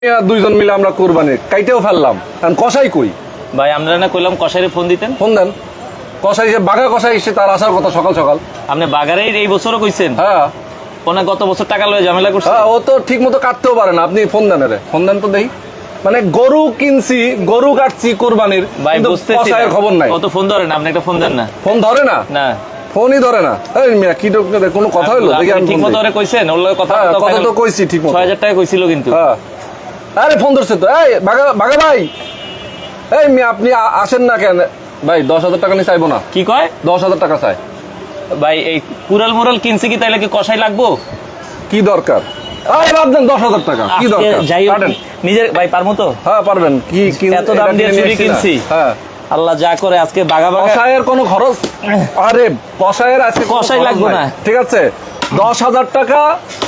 দুইজন মিলে আমরা কোরবানি কাইটেও ফেললাম, কষাই কই ভাই আমরা না কইলাম কষাইরে ফোন দিতেন, ফোন দেন। কষাই এসে বাঘা কষাই এসে তার আসার কথা সকাল সকাল। আপনি বাগারে এই বছরও কইছেন? হ্যাঁ ওনা গত বছর টাকা লয়ে ঝামেলা করছে। ও তো ঠিক মতো কাটতেও পারে না, আপনি ফোন দেন। ফোন দেন তো দেখি। মানে গরু কিনছি, গরু কাটছি কোরবানির, ভাই বুঝতেছি কষাইয়ের খবর নাই। ও তো ফোন ধরে না, আপনি একটা ফোন দেন না। ফোন ধরে না, না ফোনই ধরে না। এই মিয়া কি কোনো কথা হলো দেখি? আমি ঠিক মতো ওরে কইছেন? ওর লগে কথা তো কইছি ঠিক মতো। 6000 টাকা কইছিল কিন্তু। হ্যাঁ আরে ফোন ধরছে তো। এই বাঘা বাঘা ভাই, এই মিয়া আপনি আসেন না কেন ভাই? 10,000 টাকা নিয়ে চাইবো না। কি কয়? 10,000 টাকা চাই ভাই। এই কুরাল মুরাল কিনছি কি তাইলে কি কষাই লাগবো? কি দরকার? আরে বাদ দেন, 10,000 টাকা কি দরকার? যাই হোক নিজের ভাই পারমু তো। হ্যাঁ পারবেন। কি এত দাম দিয়ে চুরি কিনছি। হ্যাঁ আল্লাহ যা করে আজকে বাঘা বাঘা। কষায়ের কোনো খরচ? আরে কষায়ের আজকে কষাই লাগবে না, ঠিক আছে? 10,000 টাকা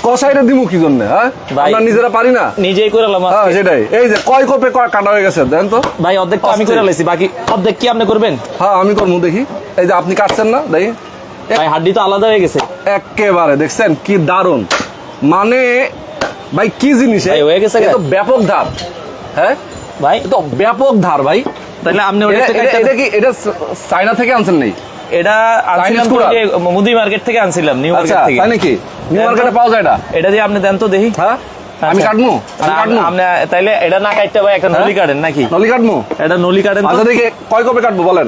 কষাইরে দিমু কি জন্য? হ্যাঁ আমরা নিজেরা পারি না? নিজেই করে লাম। হ্যাঁ সেটাই। এই যে কয় কোপে কাটা হয়ে গেছে দেন তো ভাই। অর্ধেক তো আমি করে লাইছি, বাকি অর্ধেক কি আপনি করবেন? হ্যাঁ আমি করবো দেখি। এই যে আপনি কাটছেন না দেখি, ভাই হাড্ডি তো আলাদা হয়ে গেছে একেবারে দেখছেন কি দারুন। মানে ভাই কি জিনিস ভাই হয়ে গেছে, তো ব্যাপক ধার। হ্যাঁ ভাই তো ব্যাপক ধার ভাই। তাহলে আপনি এটা কি এটা চায়না থেকে আনছেন? নেই এটা আনছিলাম মুদি মার্কেট থেকে আনছিলাম, নিউ মার্কেট থেকে। তাই নাকি? নিউ মার্কেটে পাওয়া যায় এটা দিয়ে আপনি দেন তো দেখি। হ্যাঁ আমি কাটবো, আপনি তাইলে এটা না কাটতে ভাই একটা নলি কাটেন নাকি? নলি কাটবো, এটা নলি কাটেন। আচ্ছা দেখি কয় কপে কাটবো বলেন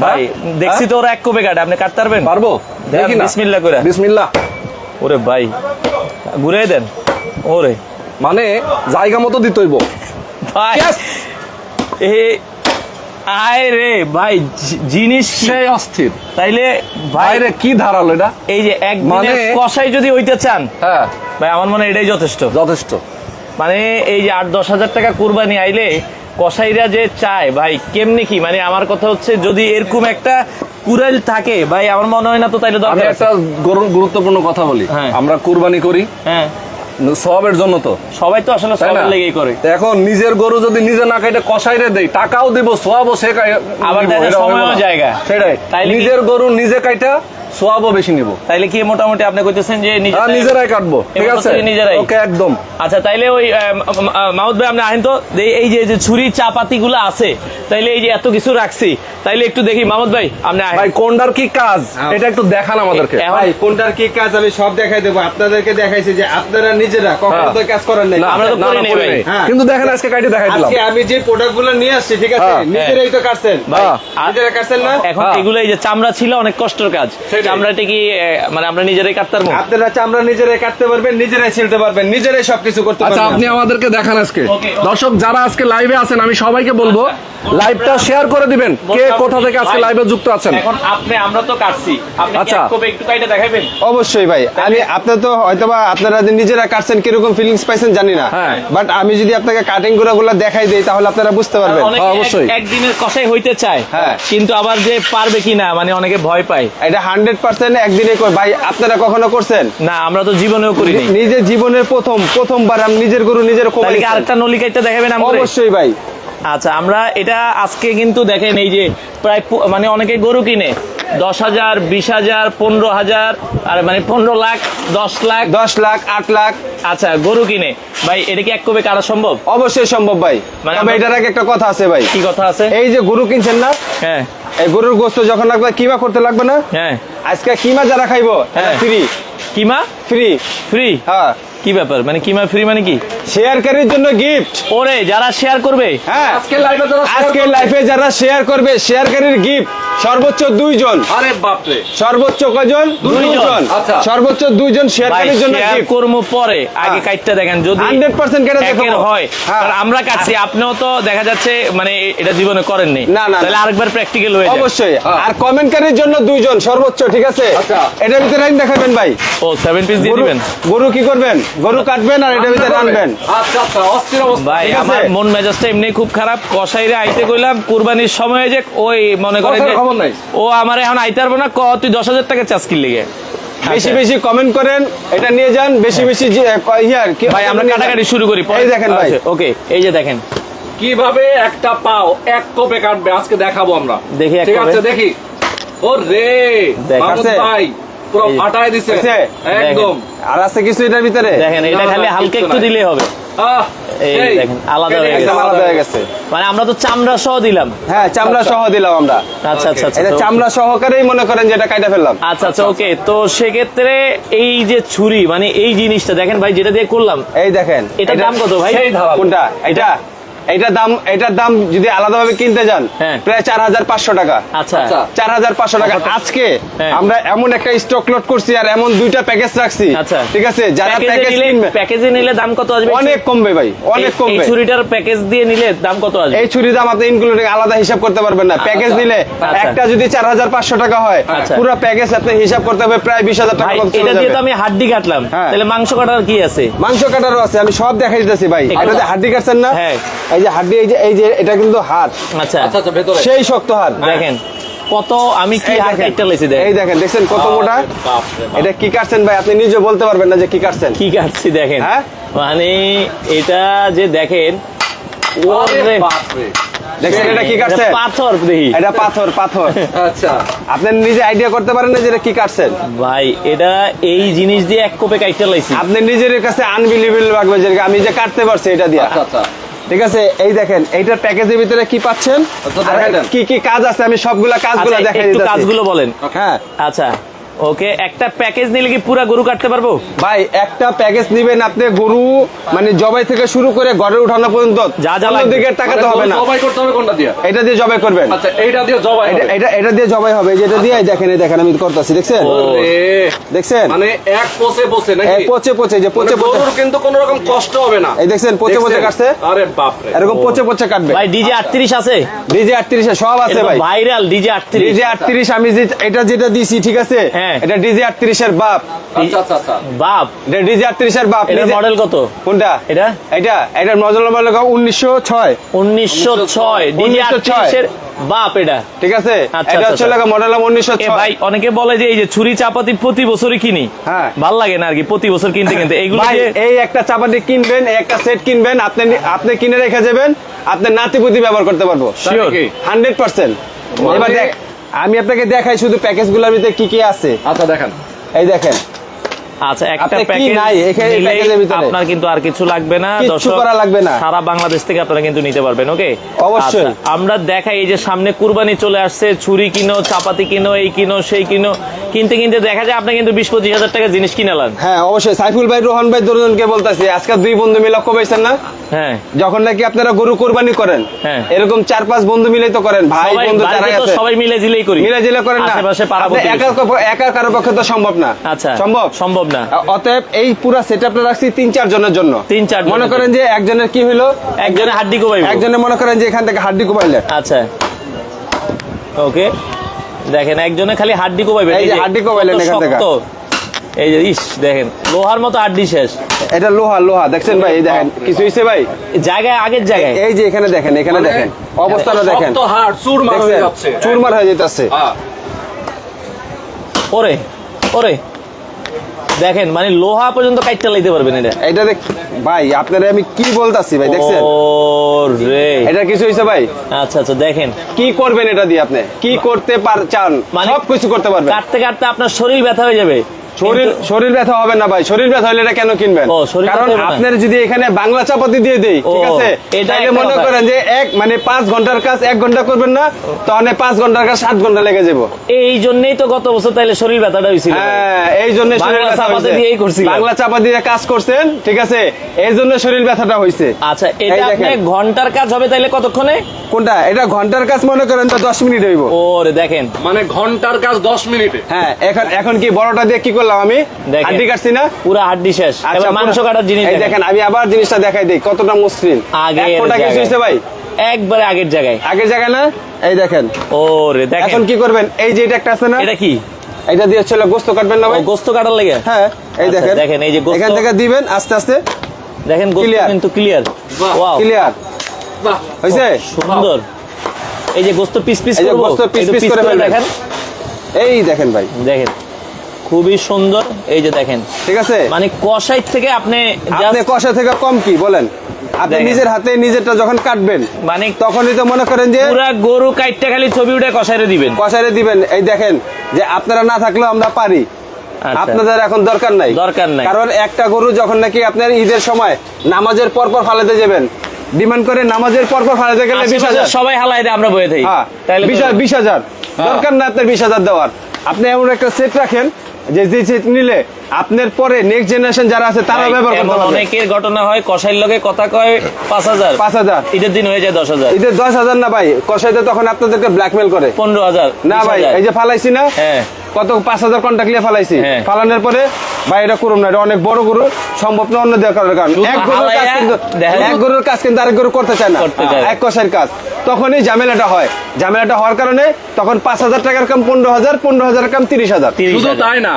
ভাই। দেখছি তো ওরা 1 কোপে কাটে, আপনি কাটতে পারবেন? পারবো দেখি না। বিসমিল্লাহ করে। বিসমিল্লাহ। ওরে ভাই ঘুরে দেন। ওরে মানে জায়গা মতো দিতে হইব ভাই। এ আয় রে ভাই, জিনিস সেই অস্থির। তাইলে ভাই রে কি ধারালো এটা। এই যে এক মানে কষাই যদি হইতে চান, হ্যাঁ ভাই আমার মনে হয় এটাই যথেষ্ট। যথেষ্ট। মানে এই যে 8-10 হাজার টাকা কুরবানি আইলে কসাইরা যে চায় ভাই কেমনি কি, মানে আমার কথা হচ্ছে যদি এরকম একটা কুরাইল থাকে ভাই আমার মনে হয় না তো তাইলে আমি দরকার। একটা গুরুত্বপূর্ণ কথা বলি। হ্যাঁ। আমরা কুরবানি করি হ্যাঁ সবের জন্য, তো সবাই তো আসলে সবার লেগেই করে। এখন নিজের গরু যদি নিজে না খাইতে কষাইরে দেই, টাকাও দিব, সোয়াবও সে আবার সময়ও জায়গা। সেটাই, নিজের গরু নিজে কাইটা সোয়াবও বেশি নিব। তাইলে কি মোটামুটি আপনি কইতেছেন যে নিজেরাই কাটবো? ঠিক আছে নিজেরাই। ওকে একদম। আচ্ছা তাইলে ওই মাহমুদ ভাই আপনি আহেন তো, এই যে ছুরি চাপাতি গুলো আছে, তাইলে এই যে এত কিছু রাখছি, তাইলে একটু দেখি মাহমুদ ভাই আপনি ভাই কোনটার কি কাজ এটা একটু দেখান আমাদেরকে। ভাই কোনটার কি কাজ আমি সব দেখাই দেবো। আপনাদেরকে দেখাইছি যে আপনারা নিজেরা কখনো তো কাজ করেন নাই। আমরা তো করি নাই ভাই। কিন্তু দেখেন আজকে কাইটে দেখাই দিলাম। আজকে আমি যে প্রোডাক্ট গুলো নিয়ে আসছি, ঠিক আছে, নিজেরাই তো কাটছেন ভাই। নিজেরা কাটছেন না? এখন এগুলো এই যে চামড়া ছিল অনেক কষ্টের কাজ, চামড়াটা কি মানে আমরা নিজেরাই কাটতে পারবো? আপনারা চামড়া নিজেরাই কাটতে পারবেন, নিজেরাই ছিলতে পারবেন, নিজেরাই সবকিছু করতে আচ্ছা পারবেন। আপনি আমাদেরকে দেখান আজকে। দর্শক যারা আজকে লাইভে আছেন আমি সবাইকে বলবো লাইভটা শেয়ার করে দিবেন, কে কোথা থেকে আজকে লাইভে যুক্ত আছেন। এখন আমরা তো কাটছি, আপনি আচ্ছা একটু কাইটা দেখাবেন? অবশ্যই ভাই। আমি আপনার তো হয়তোবা আপনারা নিজেরা কাটছেন কিরকম ফিলিংস পাইছেন জানি না, বাট আমি যদি আপনাকে কাটিং গুলো দেখাই দেই তাহলে আপনারা বুঝতে পারবেন। অবশ্যই একদিনের কষাই হইতে চায়, কিন্তু আবার যে পারবে কিনা মানে অনেকে ভয় পায়। এটা 100% একদিনে ভাই। আপনারা কখনো করছেন না? আমরা তো জীবনেও করিনি। নিজের জীবনের প্রথমবার আমি নিজের গরু নিজের তাহলে কি আরেকটা নলি কাইটা দেখাবেন? অবশ্যই ভাই। আচ্ছা আমরা এটা আজকে কিন্তু দেখেন এই যে প্রায় মানে অনেকে গরু কিনে 10,000, 20,000, 15,000, আর মানে 15 লাখ, 10 লাখ, 10 লাখ, 8 লাখ। আচ্ছা গরু কিনে ভাই, এটা কি এক কোপে কাটা সম্ভব? অবশ্যই সম্ভব ভাই। তবে এটার আগে একটা কথা আছে ভাই। কি কথা আছে? এই যে গরু কিনছেন না, হ্যাঁ, এই গরুর গোস্ত যখন লাগবে কিমা করতে লাগবে না? হ্যাঁ আজকে কিমা যারা খাইবো ফ্রি। কিমা ফ্রি? ফ্রি? হ্যাঁ। কি ব্যাপার? মানে কিমা ফ্রি মানে কি? শেয়ারকারীর জন্য গিফট। ওরে যারা শেয়ার করবে, হ্যাঁ আজকে লাইভে যারা শেয়ার করবে, শেয়ারকারীর গিফট সর্বোচ্চ 2 জন। আরে বাপরে, সর্বোচ্চ কয়জন? 2 জন। আচ্ছা সর্বোচ্চ 2 জন শেয়ারকারীর জন্য গিফট করব। পরে আগে কাটটা দেখেন, যদি 100% কেটে দেখাবো হয়। কারণ আমরা কাটছি, আপনিও তো দেখা যাচ্ছে মানে এটা জীবনে করেন নাই। না না, তাহলে আরেকবার প্র্যাকটিক্যাল হয়ে যাবে। অবশ্যই। আর কমেন্টকারীর জন্য 2 জন সর্বোচ্চ, ঠিক আছে? আচ্ছা এটার ভিতরে রাইন দেখাবেন ভাই। ও 7 পিস দিয়ে দিবেন। গরু কি করবেন? গরু কাটবেন আর এটার ভিতরে রাখবেন। আচ্ছা আচ্ছা অস্থির অবস্থা। ভাই আমার মন মেজাজটা এমনি খুব খারাপ। কসাইরে আইতে কইলাম কুরবানির সময় যে ওই মনে করেন যে খবর নাই, ও আমার এখন আইতে পারবো না, তুই 10,000 টাকা চাষ কি লেগে। বেশি বেশি কমেন্ট করেন, এটা নিয়ে যান। বেশি বেশি ভাই আমরা কাটাকাটি শুরু করি। এই দেখেন ভাই, ওকে এই যে দেখেন কিভাবে একটা পাও এক কোপে কাটবে আজকে দেখাবো আমরা। দেখি ঠিক আছে দেখি। ও রে মাহমুদ ভাই পুরো ফাটায় দিছে একদম। আর আছে কিছু এটার ভিতরে দেখেন, এটা খালি হালকা একটু দিলেই হবে। এই দেখেন আলাদা হয়ে একদম গেছে। আলাদা হয়ে গেছে। মানে আমরা তো চামড়া সহ দিলাম। হ্যাঁ, চামড়া সহ দিলাম আমরা। আচ্ছা আচ্ছা আচ্ছা এটা চামড়া সহকারেই মনে করেন যে এটা কাইটা ফেললাম। আচ্ছা আচ্ছা ওকে। তো সেক্ষেত্রে এই যে ছুরি মানে এই জিনিসটা দেখেন ভাই যেটা দিয়ে করলাম, এই দেখেন এটার দাম কত ভাই? কোনটা? এটার দাম যদি আলাদাভাবে কিনতে যান হ্যাঁ। প্রায় 4500 টাকা। আচ্ছা 4500 টাকা। আজকে হ্যাঁ। আমরা এমন একটা স্টক লোড করছি আর এমন 2টা প্যাকেজ রাখছি। আচ্ছা ঠিক আছে, যারা প্যাকেজে প্যাকেজ নিলে কিনবে প্যাকেজে নিলে দাম কত আসবে? অনেক কমবে ভাই, অনেক এই কমবে। ছুরিটার প্যাকেজ দিয়ে নিলে দাম কত আসবে? এই ছুরির দাম আপনি ইনক্লুডিং আলাদা হিসাব করতে পারবেন না। প্যাকেজ নিলে আচ্ছা। একটা যদি 4500 টাকা হয়, আচ্ছা। পুরো প্যাকেজ আপনি হিসাব করতে হবে প্রায় 20000 টাকা ভাই মতো চলে এটা দিয়ে যাবে। তো আমি হাড্ডি কাটলাম, হ্যাঁ। তাহলে মাংস কাটার কি আছে? মাংস কাটারও আছে, আমি সব দেখাই দিতেছি ভাই। ঠিক আছে। এটাতে হাড্ডি কাটছেন না? হ্যাঁ। এই যে হাড্ডি, এই যে এটা কিন্তু হাড়, আচ্ছা সেই শক্ত হাড়। দেখেন কত আমি কি এই হাড় দেখেন, কাটতে লাইছি দেখেন। এই দেখেন, দেখছেন কত মোটা? এটা কি কাটছেন ভাই? আপনি নিজে বলতে পারবেন না যে কি কাটছেন। কি কাটছি দেখেন। হ্যাঁ? মানে এটা যে দেখেন, ওরে দেখছেন এটা কি কাটছেন? এটা পাথর দেখি এটা পাথর, পাথর। আচ্ছা আপনি নিজে আইডিয়া করতে পারেন না যে এটা কি কাটছেন। ভাই। এটা এই জিনিস দিয়ে এক কোপে কাটতে লাইছি। আপনি নিজের কাছে আনবিলিভেবল লাগবে যে আমি যে কাটতে পারছি এটা দিয়া। আচ্ছা ঠিক আছে, এই দেখেন এইটার প্যাকেজের ভিতরে কি পাচ্ছেন, আচ্ছা, আর দেখাই দেন। কি কি কাজ আছে আমি সবগুলা কাজগুলো আচ্ছা, দেখাই একটু দিতেছি। কাজগুলো বলেন। হ্যাঁ আচ্ছা ওকে। একটা প্যাকেজ নিলে কি পুরা গরু কাটতে পারবো? ভাই, একটা প্যাকেজ নিবেন আপনি, গরু মানে জবাই থেকে শুরু করে ঘরে উঠানো পর্যন্ত যা যা অন্য লাগবে। দিকে টাকাতে হবে না। জবাই করতে হবে কোনটা দিয়ে? এটা দিয়ে জবাই করবেন। আচ্ছা এইটা দিয়ে জবাই হবে। এটা দিয়ে জবাই হবে। যেটা দিয়ে এই দেখেন, এই দেখেন আমি করতেছি, দেখছেন? ওরে, দেখছেন? মানে এক পচে নাকি? এই পচে পচে, যে পচে মানে পচে, গরুর কিন্তু কোনো রকম কষ্ট হবে না। এই দেখছেন পচে পচে দেখছেন? কাটছে। আরে বাপ রে। এরকম পচে পচে কাটবে। ভাই ডিজে 38 আছে? ডিজে 38 সব আছে ভাই। Viral DJ 38। ডিজে 38 আমি এটা যেটা দিছি, ঠিক আছে, হ্যাঁ। এটা ডিজে 38 এর বাপ। আচ্ছা বাপ। এটা ডিজে 38 এর বাপ। এটার মডেল কত? কোনটা? এটা এটার মডেল নাম্বার 1906। 1906 ডিজে 38 এর বাপ এটা। ঠিক আছে, আচ্ছা, এটা আচ্ছা, হচ্ছে লাগা মডেল নাম্বার এ 1906। ভাই অনেকে বলে যে এই যে ছুরি চাপাতি প্রতি বছরই কিনি, হ্যাঁ। ভাল লাগে না আর কি প্রতি বছর কিনতে কিনতে এগুলো ভাই যে এই একটা চাপাতি কিনবেন, এই একটা সেট কিনবেন, আপনি কিনে রেখে যাবেন, আপনার নাতিপুতি ব্যবহার করতে পারবো। Sure. 100%। এবার দেখ, আমি আপনাকে দেখাই শুধু প্যাকেজগুলোর ভিতরে কি কি আছে। আচ্ছা দেখেন। এই দেখেন, আচ্ছা একটা আপনার কি প্যাকেজ নাই এখানে এই নিলেই প্যাকেজের ভিতরে? আপনার কিন্তু আর কিছু লাগবে না, কিচ্ছু দর্শক করা লাগবে না। সারা বাংলাদেশ থেকে আপনারা কিন্তু নিতে পারবেন। ওকে অবশ্যই। আমরা দেখাই এই যে সামনে কুরবানি চলে আসছে, ছুরি কিনো, চাপাতি কিনো, এই কিনো সেই কিনো, কিনতে কিনতে দেখা যায় আপনি কিন্তু 20-25 হাজার টাকা জিনিস কিনালেন। হ্যাঁ অবশ্যই। সাইফুল ভাই, রোহন ভাই, দুজনকে বলতেছি আজকে দুই বন্ধু মিলে লক্ষ্য পাইছেন না? হ্যাঁ যখন নাকি আপনারা গরু কোরবানি করেন, হ্যাঁ। এরকম 4-5 বন্ধু মিলে তো করেন, ভাই সবাই বন্ধু যারা বাড়িতে তো আছে সবাই মিলে জিলেই করি, মিলে জিলে করেন না। আশেপাশে পাড়া আপনি প্রতিবেশী। একা কারো পক্ষে তো সম্ভব না। আচ্ছা সম্ভব সম্ভব না। অতএব এই পুরো সেটআপটা রাখছি 3-4 জনের জন্য। 3-4 মনে জনের করেন যে একজনের কি হলো, একজনে হাড্ডি কোবাইবো। একজনের মনে করেন যে এখান থেকে হাড্ডি কোবাইলে, আচ্ছা ওকে। দেখেন একজনে খালি হাড্ডি কোবাইবে, এই যে হাড্ডি কোবাইলেন এখান থেকে। এই যে ইস দেখেন লোহার মতো হাড্ডি শেষ। এটা লোহা দেখছেন ভাই? এই দেখেন কিছু হইছে ভাই? জায়গায় আগের জায়গায় এই যে এখানে দেখেন, এখানে মানে দেখেন অবস্থাটা দেখেন, শক্ত হাড় চুরমার হয়ে দেখছেন? যাচ্ছে। চুরমার হয়ে যেতেছে। হ্যাঁ। ওরে ওরে দেখেন মানে লোহা পর্যন্ত কাটতে লাইতে পারবেন এটা। এটা দেখ ভাই, আপনারা আমি কি বলতাছি ভাই, দেখছেন? ওরে এটা কিছু হইছে ভাই? আচ্ছা আচ্ছা দেখেন কি করবেন এটা দিয়ে? আপনি কি করতে চান? মানে সব কিছু করতে পারবেন। কাটতে কাটতে আপনার শরীর ব্যথা হয়ে যাবে। শরীর ব্যথা হবে না ভাই। শরীর ব্যথা হলে এটা কেন কিনবেন? ও, শরীর কারণ ব্যথা হবে না। আপনার যদি এখানে বাংলা চাপাতি দিয়ে দেই, ঠিক ও, আছে, এটা তাহলে একটা মনে কথা। করেন যে 5 ঘন্টার কাজ 1 ঘন্টা করবেন না, তাহলে 5 ঘন্টার কাজ 7 ঘন্টা লেগে যাবো। এই জন্যই তো গত বছর তাইলে শরীর ব্যথাটা হয়েছিল। হ্যাঁ, এই জন্য বাংলা চাপাতি দিয়েই করছিলেন। বাংলা চাপাতি দিয়ে কাজ করছেন, ঠিক আছে, এই জন্য শরীর ব্যথাটা হয়েছে। আচ্ছা এই এটা দেখেন। আপনি ঘন্টার কাজ হবে তাইলে কতক্ষণে? কোনটা? এটা ঘন্টার কাজ মনে করেন তো 10 মিনিট হইব। ওরে দেখেন মানে ঘন্টার কাজ 10 মিনিটে। হ্যাঁ, এখন কি বড়টা দিয়ে কি করলাম আমি? দেখেন। হাড্ডি কাটছি না? পুরা হাড্ডি শেষ। এবার মাংস কাটার জিনিস এই দেখেন, আমি আবার জিনিসটা দেখাই দিই কতটা মসৃণ। আগের এক ফোঁটা কিছু জায়গায়। হইছে ভাই? একবারে আগের জায়গায়। আগের জায়গায় না? এই দেখেন। ওরে দেখেন এখন কি করবেন? এই যে এটা একটা আছে না, এটা কি? এটা দিয়ে হচ্ছে গোস্ত কাটবেন না ও ভাই? গোস্ত কাটার লেগে? হ্যাঁ, এই আচ্ছা, দেখেন, দেখেন এই যে গোস্ত। এখান থেকে দিবেন আস্তে আস্তে, দেখেন গোস্ত Clear. কিন্তু ক্লিয়ার। বাহ। ওয়াও ক্লিয়ার বাহ। হইছে? সুন্দর। এই যে গোস্ত পিস পিস এই যে করব, গোস্ত পিস একটু পিস করে ফেলবেন। দেখেন এই দেখেন ভাই, দেখেন খুবই সুন্দর। এই যে দেখেন ঠিক আছে। মানে কষাই থেকে আপনি আপনি just কষা থেকে কম কি বলেন? আপনি দেখেন। নিজের হাতে নিজেরটা যখন কাটবেন, মানে তখনই তো মনে করেন যে পুরা গরু কাইটটা খালি ছবি উঠে কষাইরে দিবেন। কষারে দিবেন। এই দেখেন যে আপনারা না থাকলেও আমরা পারি, আচ্ছা। আপনাদের এখন দরকার নাই। দরকার নাই। কারণ একটা গরু যখন নাকি আপনার ঈদের সময় নামাজের পর পর ফালাতে যাবেন, ডিমান্ড করে নামাজের পর পর ফালাতে গেলে 20,000। আশেপাশে সবাই হালাই দেয়, আমরা বয়ে থাকি। হ্যাঁ, তাহলে 20,000 দরকার না আপনার 20,000 দেওয়ার। আপনি এমন একটা সেট রাখেন যে সেট নিলে আপনার পরে নেক্সট জেনারেশন যারা আছে তারা ব্যবহার করতে এমন পারবে। অনেকের ঘটনা হয়, কসাইর লগে কথা কয় 5,000, 5,000 ঈদের দিন হয়ে যায় 10,000, ঈদের 10,000 না ভাই, কষাইতে তখন আপনাদেরকে ব্ল্যাকমেল করে। 15,000, না ভাই, 20,000 এই যে ফালাইছি না, হ্যাঁ কত 5,000 কন্টাক্ট নিয়ে ফালাইছি, হ্যাঁ। ফালানোর পরে ভাই এটা করুন না, এটা অনেক বড় গরু, সম্ভব না অন্য দেওয়ার কারণ শুধু এক গরুর কাজ হালাইয়া কিন্তু দেখা যায়। এক গরুর কাজ কিন্তু আরেক গরু করতে চায় না, করতে চায় না। এক কষাইয়ের কাজ, তখনই ঝামেলাটা হয়। ঝামেলাটা হওয়ার কারণে তখন 5,000 টাকার কাম 15,000, 15,000 কাম 30,000। 30,000 শুধু তাই না,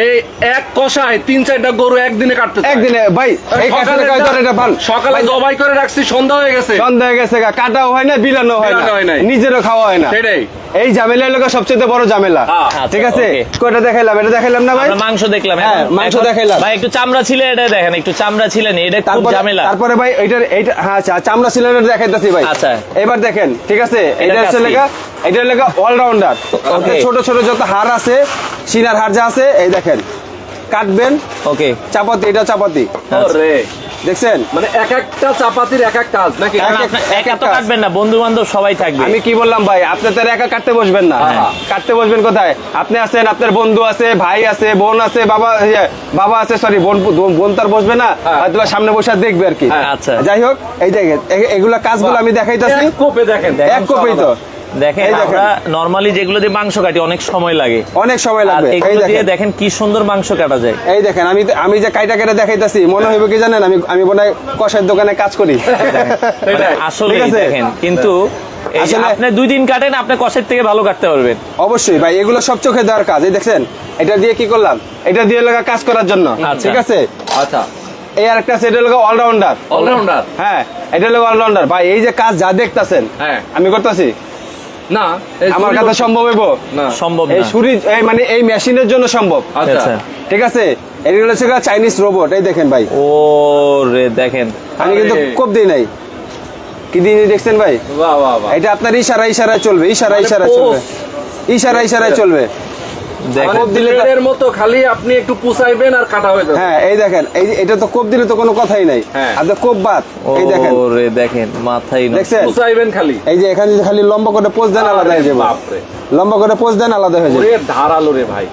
এই এক কষায় 3-4টা গরু একদিনে কাটতে চায়। একদিনে ভাই এই কাজটা কাজ করে এটা ভাল। সকালে ভাই, জবাই করে রাখছি, সন্ধ্যা হয়ে গেছে, সন্ধ্যা হয়ে গেছে গা, কাটাও হয় না, বিলানো হয় বিলানো হয় না, নাই। নিজেরও খাওয়া হয় না। সেটাই। এই ঝামেলা লোক সবচেয়ে বড় ঝামেলা। হ্যাঁ, ঠিক আচ্ছা, আছে, okay। কয়টা দেখাইলাম, এটা দেখাইলাম না ভাই? আমরা মাংস দেখলাম, হ্যাঁ, মাংস দেখাইলাম। ভাই একটু চামড়া ছিল, এটা দেখেন, একটু চামড়া ছিলেন, এটা খুব ঝামেলা। তারপরে ভাই এইটা হ্যাঁ আচ্ছা, চামড়া সিলিন্ডার দেখাইতাছি ভাই। আচ্ছা। এবার দেখেন, ঠিক আছে, এটার এটা কাজ হচ্ছে কি? লেগা, এটা লেগা অলরাউন্ডার। Okay। ছোট ছোট যত হাড় আছে, সিনার হাড় যা আছে, এই দেখেন কাটবেন, ওকে, চাপাতি, এটা চাপাতি, ওরে, দেখছেন? মানে এক একটা চাপাতির এক এক কাজ নাকি? একা তো কাটবেন না, বন্ধু বান্ধব সবাই থাকবে। আমি কি বললাম ভাই, আপনি তো আর একা কাটতে বসবেন না। হ্যাঁ। কাটতে বসবেন কোথায়? আপনি আছেন, আপনার বন্ধু আছে, ভাই আছে, বোন আছে, বাবা আছে, সরি বোন তার বসবে না, হ্যাঁ। হয়তো বা সামনে বসে দেখবে আর কি। হ্যাঁ, আচ্ছা। যাই হোক, এই দেখেন এগুলা কাজগুলো আমি দেখাইতাছি। এক কোপে দেখেন, এক কপি তো, দেখেন এই দেখেন। আমরা নরমালি যেগুলো দিয়ে মাংস কাটি অনেক সময় লাগে, অনেক সময় আর লাগবে। এই এগুলো দিয়ে দেখেন, দেখেন কি সুন্দর মাংস কাটা যায়। এই দেখেন, আমি যে কাইটা কেটে দেখাইতাছি, মনে হইব কি জানেন, আমি মনে হয় কষাইয়ের দোকানে কাজ করি। মানে আসলে ঠিক আছে? দেখেন, কিন্তু এই যে আসলে- আপনি 2 দিন কাটেন, আপনি কষের থেকে ভালো কাটতে পারবেন। অবশ্যই ভাই, এগুলো সব চোখে দেওয়ার কাজ। এই দেখছেন, এটা দিয়ে কি করলাম, এটা দিয়ে লাগা কাজ করার জন্য। আচ্ছা। ঠিক আছে, আচ্ছা, এই আরেকটা আছে, এটা লাগা অলরাউন্ডার। অলরাউন্ডার। হ্যাঁ, এটা হলো অলরাউন্ডার ভাই। এই যে কাজ যা দেখতাছেন, হ্যাঁ। আমি করতেছি, না, এই আমার চুরি কাছে করতে- সম্ভব হইব? না। সম্ভব এই না। ছুরি, এই মানে এই মেশিনের জন্য সম্ভব। আচ্ছা, আচ্ছা। ঠিক আছে, এগুলো হচ্ছে চাইনিজ রোবট। এই দেখেন ভাই, ও রে দেখেন, আমি কিন্তু আরে। কোপ দিই নাই, কি দিই দেখছেন ভাই? বাহ বাহ বাহ। এটা আপনার ইশারায় চলবে, ইশারায় মানে চলবে, পোষ। ইশারায় চলবে। দেখেন মানে কোপ দিলে তো- ব্লেডের মতো খালি আপনি একটু পুষাইবেন আর কাটা হয়ে যাবে। হ্যাঁ, এই দেখেন, এটা তো কোপ দিলে তো কোনো কথাই নাই, হ্যাঁ। আপনি কোপ বাদ। এই দেখেন, ও রে দেখেন, মাথায় না। দেখছেন? পুষাইবেন খালি। এই যে এখানে যদি খালি লম্বা করে পোজ দেন, আলাদা হয়ে যাবে। বাপরে। লম্বা করে পোজ দেন, আলাদা হয়ে যাবে। ওরে ধারালো রে ভাই।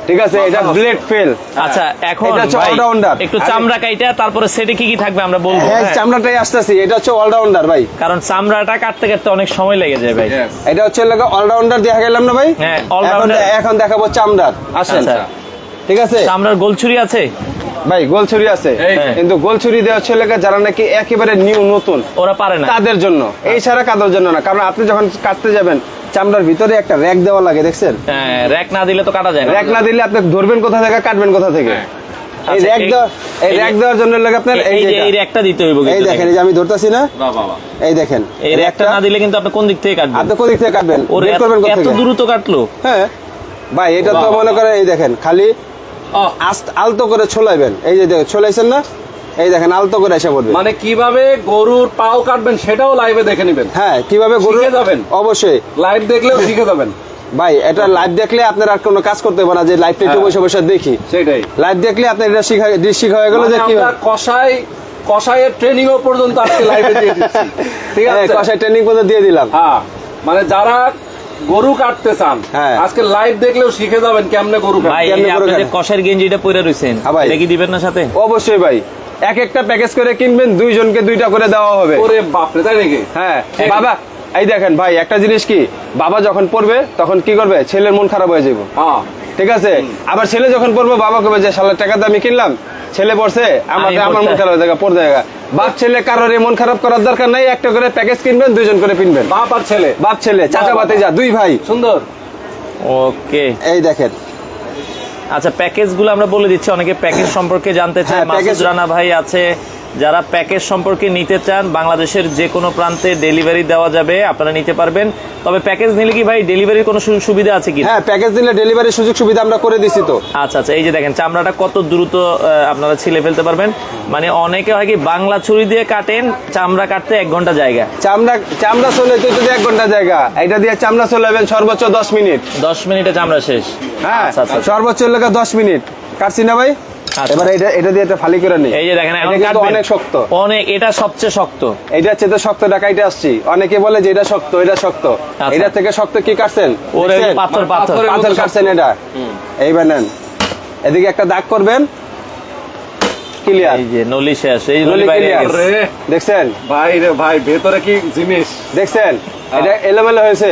ঠিক আছে, এটা ব্লেড ফেল। আচ্ছা, এখন এটা হচ্ছে ভাই, all-rounder। একটু চামড়া কাইটা তারপরে সেটে কি কি থাকবে আমরা বলবো, হ্যাঁ, হ্যাঁ? চামড়াটাই আসতেছি। এটা হচ্ছে অলরাউন্ডার ভাই। কারণ চামড়াটা কাটতে কাটতে অনেক সময় লেগে যায় ভাই। Yes. এটা হচ্ছে অলরাউন্ডার দেখা গেলাম না ভাই? হ্যাঁ, all-rounder। এখন দেখাবো চামড়ার। আসেন, আচ্ছা। ঠিক আছে চামড়ার গোলছুরি আছে, ভাই, গোলছুরি আছে, এই যে। কিন্তু গোলছুরি দেওয়া হচ্ছে যারা নাকি একেবারে নিউ নতুন, ওরা পারে না। তাদের জন্য। এই ছাড়া কাদের জন্য না, কারণ আপনি যখন কাটতে যাবেন, চামড়ার ভিতরে একটা র্যাক দেওয়া লাগে, দেখছেন? হ্যাঁ, র্যাক না দিলে তো কাটা যায় না। র্যাক না দিলে আপনি ধরবেন কোথা থেকে, কাটবেন কোথা থেকে। এই আচ্ছা, র্যাক দেওয়া, এই র্যাক দেওয়ার জন্য লাগে আপনার এই যে যেটা। এই র্যাকটা দিতে হইব এই কিন্তু দেখেন, এই যে আমি ধরতাছি না, বাহ বাহ বাহ। এই দেখেন, এই র্যাকটা না দিলে কিন্তু আপনি কোন দিক থেকে কাটবেন? আপনি কোন দিক থেকে কাটবেন, ওরে বের করবেন কোথা এত থেকে? দ্রুত কাটলো। হ্যাঁ ভাই, এটা তো বাহ, মনে করেন, এই দেখেন, খালি আহ, আলতো করে ছোলাইবেন। এই যে দেখেন, ছোলাইছেন না, এই দেখেন আলতো করে এসে পড়বে। মানে কিভাবে গরুর পাও কাটবেন সেটাও লাইভে দেখে নেবেন। হ্যাঁ, কিভাবে গরু শিখে যাবেন। অবশ্যই লাইভ দেখলেও শিখে যাবেন। ভাই, এটা লাইভ দেখলে আপনার আর কোনো কাজ করতে হবে না, যে লাইভটা একটু হ্যাঁ। বসে বসে দেখি। সেটাই। লাইভ দেখলে আপনার এটা শিখা হয়ে গেল মানে যে কি আমরা কষাইয়ের ট্রেনিং ও পর্যন্ত আজকে লাইভে দিয়ে দিচ্ছি। ঠিক আছে। কষাই ট্রেনিং পর্যন্ত দিয়ে দিলাম। হ্যাঁ, মানে যারা গরু কাটতে চান, হ্যাঁ। আজকে লাইভ দেখলেও শিখে যাবেন কেমনে গরু ভাই কাটতে। এই কেমনে যে করে আপনি যে কাটে? কষের গেঞ্জিটা পরে রইছেন, হ্যাঁ ভাই। এটা কি দিবেন না সাথে? অবশ্যই ভাই, এক একটা প্যাকেজ করে কিনবেন, দুইজনকে দুইটা করে দেওয়া হবে। ওরে বাপরে, তাই নাকি? হ্যাঁ ঠিক। বাবা, এই দেখেন ভাই, একটা জিনিস কি, বাবা যখন পড়বে তখন কি করবে, ছেলের মন খারাপ হয়ে যাবে। হ্যাঁ, ঠিক আছে, আবার ছেলে যখন পড়বে, বাবা কবে যে শালার টাকা দিয়ে আমি কিনলাম, ছেলে পড়ছে, আমার মন খারাপ হয়ে যাবে, পড়ে জায়গা। বাপ ছেলে কারোর মন খারাপ করার দরকার নাই, একটা করে প্যাকেজ কিনবেন, দুইজন করে কিনবেন। বাপ আর ছেলে। বাপ ছেলে, চাচা ভাতিজা, দুই ভাই। সুন্দর। ওকে, এই দেখেন, আচ্ছা প্যাকেজগুলো আমরা বলে দিচ্ছি, অনেকে প্যাকেজ সম্পর্কে জানতে চায়। হ্যাঁ, মাসুদ প্যাকেজ- রানা ভাই আছে, যারা প্যাকেজ সম্পর্কে নিতে চান, বাংলাদেশের যে কোনো প্রান্তে ডেলিভারি দেওয়া যাবে, আপনারা নিতে পারবেন। তবে প্যাকেজ নিলে কি ভাই ডেলিভারির কোনো সুবিধা আছে কি? হ্যাঁ, প্যাকেজ দিলে ডেলিভারি সুযোগ সুবিধা আমরা করে দিছি তো। আচ্ছা আচ্ছা, এই যে দেখেন চামড়াটা কত দ্রুত আপনারা ছিলে ফেলতে পারবেন। মানে অনেকে হয় কি বাংলা ছুরি দিয়ে কাটেন, চামড়া কাটতে 1 ঘন্টা জায়গা। চামড়া চলে তো 1 ঘন্টা জায়গা, এটা দিয়ে চামড়া চলাবেন সর্বোচ্চ 10 মিনিট। 10 মিনিটে চামড়া শেষ। হ্যাঁ, আচ্ছা, আচ্ছা। সর্বোচ্চ লেগে 10 মিনিট। কাটছি না ভাই, আচ্ছা। এবার এটা দিয়ে একটা ফালি করে নিই। এই যে দেখেন এখন এটা কিন্তু কাটবেন। অনেক শক্ত, অনেক, এটা সবচেয়ে শক্ত। এটা হচ্ছে তো শক্ত কাইটে আসছি। অনেকে বলে যে এটা শক্ত, এটা শক্ত, আচ্ছা। এটা থেকে শক্ত কি কাটছেন? ওরে দেখছেন? পাথর পাথর পাথর কাটছেন এটা। এইবার নেন, এদিকে একটা দাগ করবেন, ক্লিয়ার। এই যে নলি শেষ, এই নলি নলি বাইরে clear। গেছে। দেখছেন ভাই রে ভাই, ভেতরে কি জিনিস! দেখছেন এটা এলোমেলো হয়েছে,